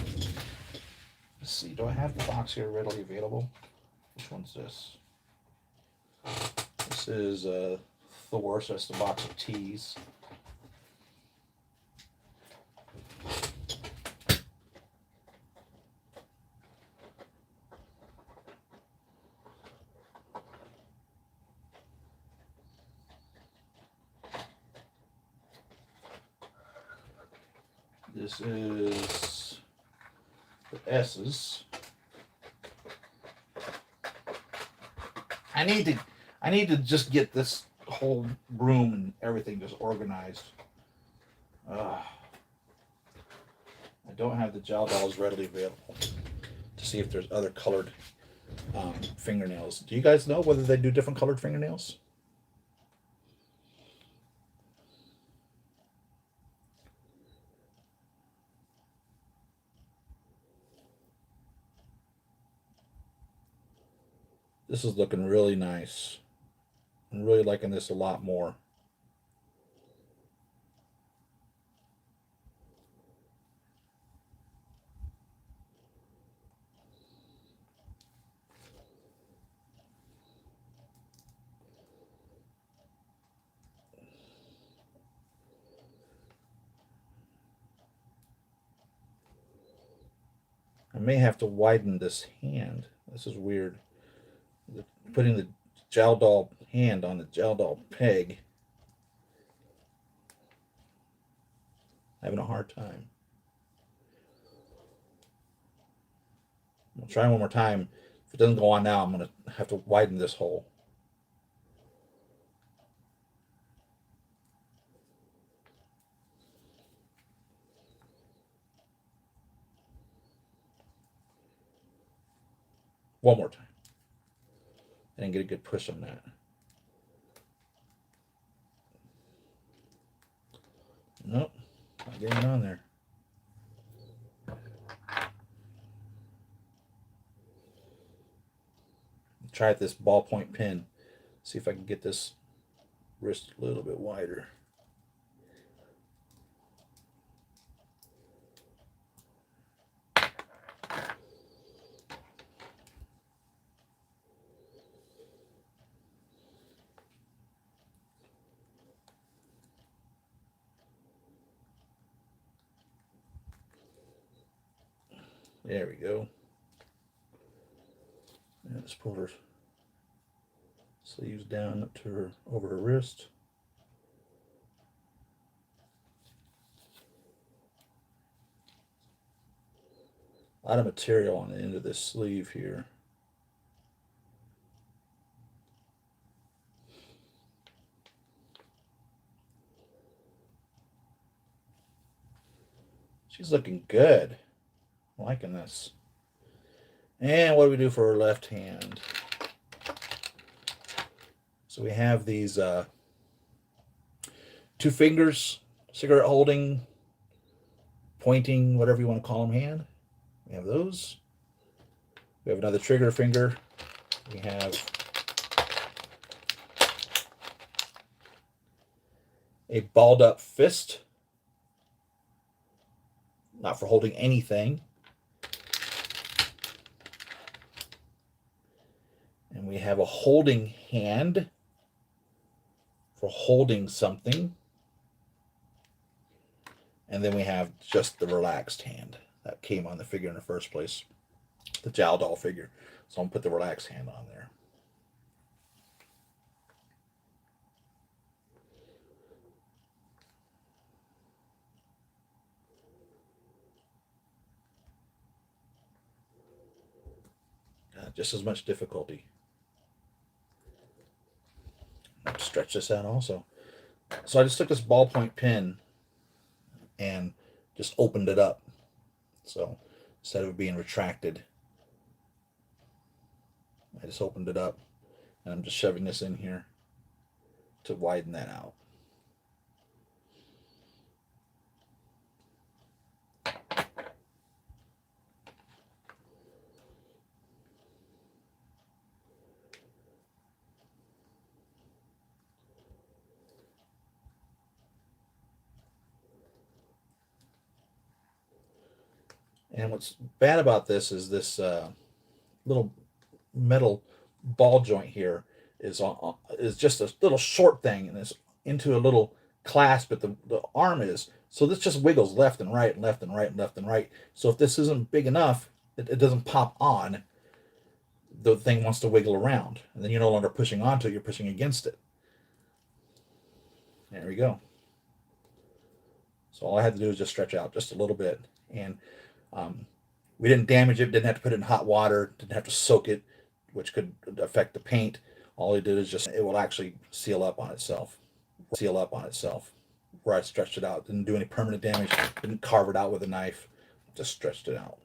see, do I have the box here readily available? Which one's this? This is Thor, so that's the box of teas. This is the S's. I need to just get this whole room and everything just organized. I don't have the Jowl Dolls readily available to see if there's other colored fingernails. Do you guys know whether they do different colored fingernails? This is looking really nice. I'm really liking this a lot more. I may have to widen this hand. This is weird. Putting the Jowl Doll hand on the Jowl Doll peg. Having a hard time. I'll try one more time. If it doesn't go on now, I'm going to have to widen this hole. One more time. I didn't get a good push on that. Nope, not getting it on there. Try this ballpoint pen. See if I can get this wrist a little bit wider. There we go. And just pull her sleeves down up to her, over her wrist. A lot of material on the end of this sleeve here. She's looking good. I'm liking this. And what do we do for her left hand? So we have these 2 fingers, cigarette holding, pointing, whatever you want to call them, hand. We have those. We have another trigger finger. We have a balled up fist not for holding anything. And we have a holding hand for holding something. And then we have just the relaxed hand that came on the figure in the first place, the Jowl doll figure. So I'm going to put the relaxed hand on there. Just as much difficulty. Stretch this out also. So I just took this ballpoint pen and just opened it up. So instead of it being retracted, I just opened it up, and I'm just shoving this in here to widen that out. And what's bad about this is this little metal ball joint here is just a little short thing, and it's into a little clasp at the arm is. So this just wiggles left and right and left and right and left and right. So if this isn't big enough, it doesn't pop on. The thing wants to wiggle around, and then you're no longer pushing onto it, you're pushing against it. There we go. So all I had to do was just stretch out just a little bit, and we didn't damage it, didn't have to put it in hot water, didn't have to soak it, which could affect the paint. All I did is just, it will actually seal up on itself. Where I stretched it out. Didn't do any permanent damage, didn't carve it out with a knife, just stretched it out.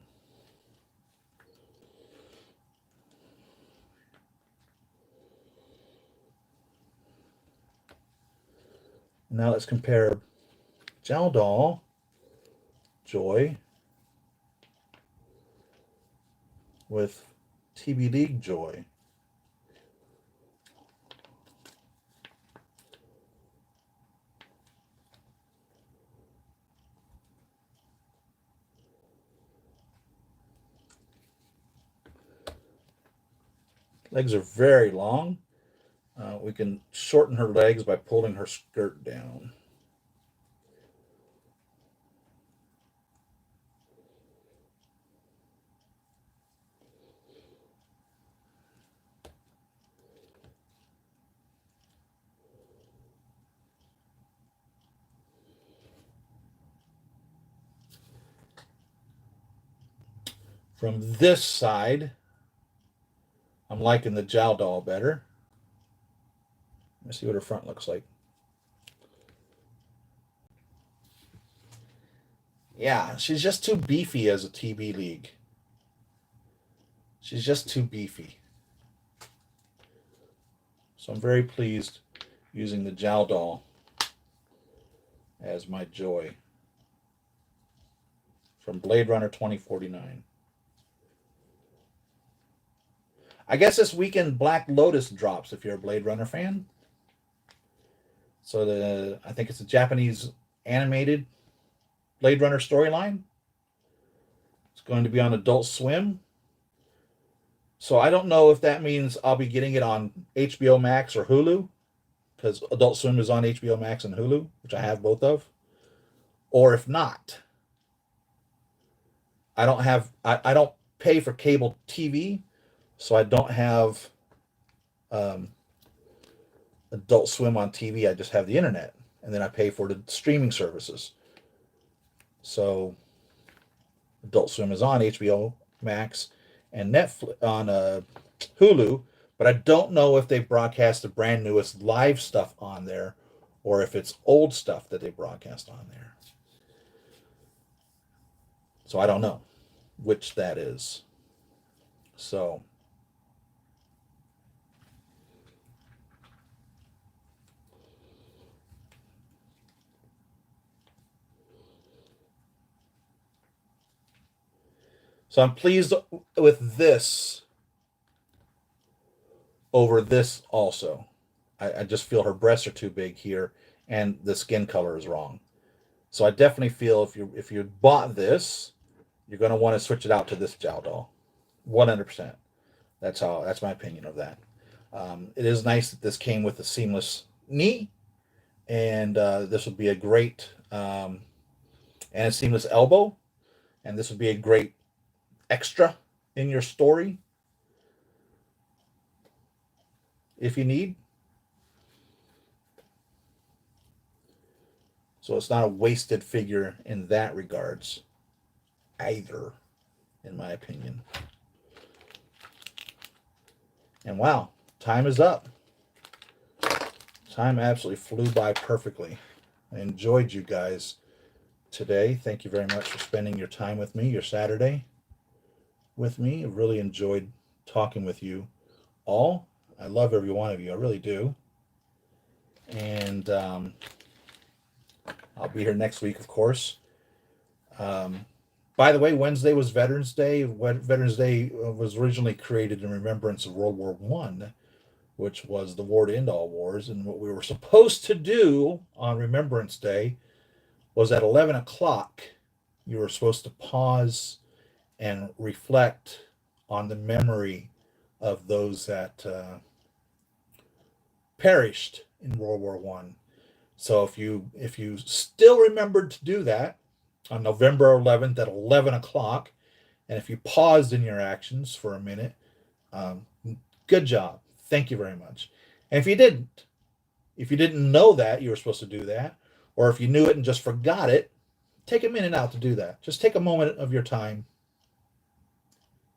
Now let's compare Jowl doll Joy with TB League Joy. Legs are very long. We can shorten her legs by pulling her skirt down. From this side, I'm liking the Jowl doll better. Let's see what her front looks like. Yeah, she's just too beefy as a TB League. She's just too beefy. So I'm very pleased using the Jowl doll as my Joy from Blade Runner 2049. I guess this weekend Black Lotus drops if you're a Blade Runner fan. So I think it's a Japanese animated Blade Runner storyline. It's going to be on Adult Swim. So I don't know if that means I'll be getting it on HBO Max or Hulu, because Adult Swim is on HBO Max and Hulu, which I have both of. Or if not, I don't pay for cable TV, so I don't have Adult Swim on TV. I just have the internet, and then I pay for the streaming services. So Adult Swim is on HBO Max and Netflix on Hulu, but I don't know if they broadcast the brand newest live stuff on there or if it's old stuff that they broadcast on there. So I don't know which that is. So I'm pleased with this over this also. I just feel her breasts are too big here and the skin color is wrong. So I definitely feel if you bought this, you're going to want to switch it out to this jowl doll, 100%. That's my opinion of that. It is nice that this came with a seamless knee, and this would be a great and a seamless elbow, and this would be a great extra in your story if you need. So it's not a wasted figure in that regards either, in my opinion. And wow, time is up. Time absolutely flew by perfectly. I enjoyed you guys today. Thank you very much for spending your time with me, your Saturday with me. I really enjoyed talking with you all. I love every one of you. I really do. And I'll be here next week, of course. By the way, Wednesday was Veterans Day. Veterans Day was originally created in remembrance of World War One, which was the war to end all wars. And what we were supposed to do on Remembrance Day was at 11 o'clock, you were supposed to pause and reflect on the memory of those that perished in World War One. So if you still remembered to do that on November 11th at 11 o'clock, and if you paused in your actions for a minute, um, good job. Thank you very much. And if you didn't know that you were supposed to do that, or if you knew it and just forgot it, take a minute out to do that. Just take a moment of your time.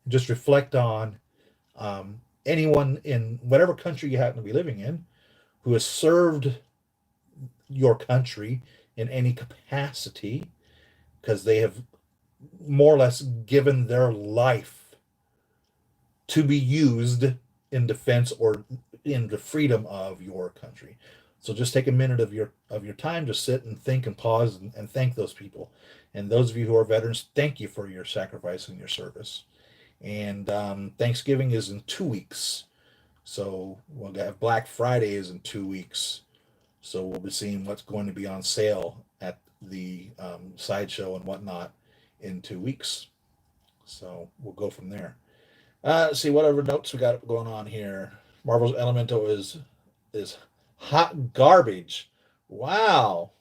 Just reflect on anyone in whatever country you happen to be living in who has served your country in any capacity, because they have more or less given their life to be used in defense or in the freedom of your country. So just take a minute of your time to sit and think and pause and thank those people. And those of you who are veterans, thank you for your sacrifice and your service. And Thanksgiving is in 2 weeks. So we'll have Black Friday is in 2 weeks. So we'll be seeing what's going to be on sale at the sideshow and whatnot in 2 weeks. So we'll go from there. Let's see what other notes we got going on here. Marvel's Elemental is hot garbage. Wow.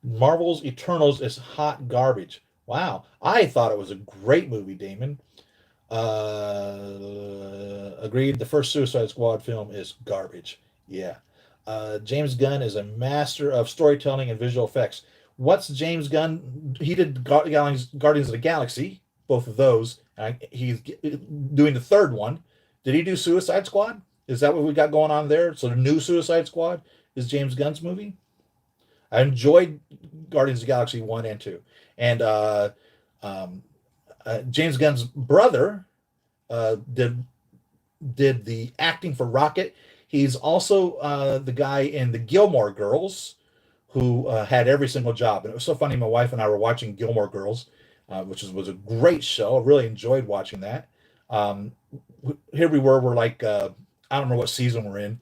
Marvel's Eternals is hot garbage. Wow. I thought it was a great movie, Damon. Agreed. The first Suicide Squad film is garbage. Yeah. James Gunn is a master of storytelling and visual effects. What's James Gunn? He did Guardians of the Galaxy, both of those. He's doing the third one. Did he do Suicide Squad? Is that what we got going on there? So the new Suicide Squad is James Gunn's movie. I enjoyed Guardians of the Galaxy 1 and 2. And James Gunn's brother did the acting for Rocket. He's also the guy in the Gilmore Girls who had every single job. And it was so funny. My wife and I were watching Gilmore Girls, which was a great show. I really enjoyed watching that. Here we were. We're like, I don't remember what season we're in,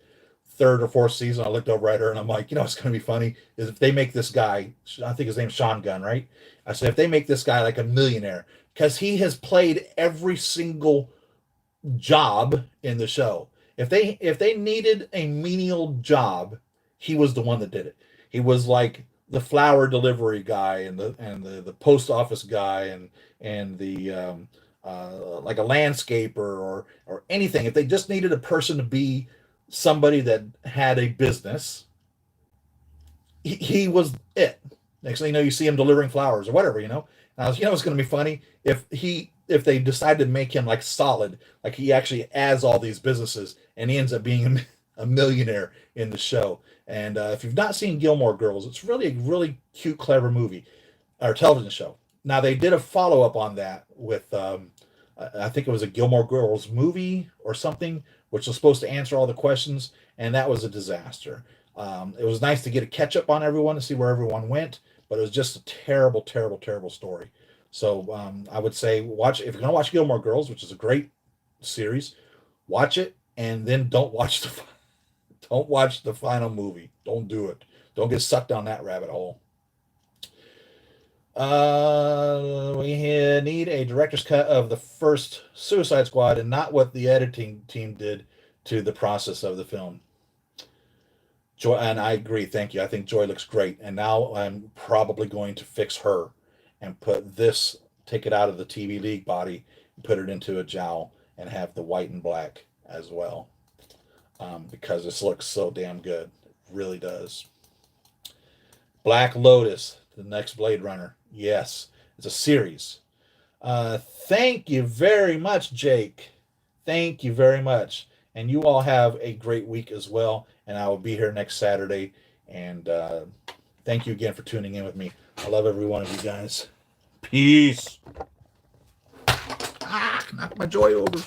third or fourth season. I looked over at her and I'm like, what's going to be funny is if they make this guy, I think his name's Sean Gunn, right? I said, if they make this guy like a millionaire, because he has played every single job in the show. If they needed a menial job, he was the one that did it. He was like the flower delivery guy and the post office guy and the like a landscaper or anything. If they just needed a person to be somebody that had a business, he was it. Next thing you know, you see him delivering flowers or whatever. Now, it's going to be funny if they decided to make him like solid, like he actually has all these businesses and he ends up being a millionaire in the show. And if you've not seen Gilmore Girls, it's really a really cute, clever movie or television show. Now they did a follow up on that with I think it was a Gilmore Girls movie or something, which was supposed to answer all the questions, and that was a disaster. It was nice to get a catch up on everyone to see where everyone went, but it was just a terrible, terrible, terrible story. So I would say watch if you're gonna watch Gilmore Girls, which is a great series, watch it and then don't watch the final movie. Don't do it. Don't get sucked down that rabbit hole. We need a director's cut of the first Suicide Squad and not what the editing team did to the process of the film. Joy, and I agree. Thank you. I think Joy looks great. And now I'm probably going to fix her and put this, take it out of the TV League body, and put it into a jowl and have the white and black as well. Because this looks so damn good. It really does. Black Lotus, the next Blade Runner. Yes, it's a series. Thank you very much, Jake. Thank you very much. And you all have a great week as well. And I will be here next Saturday. And thank you again for tuning in with me. I love every one of you guys. Peace. Knock my joy over.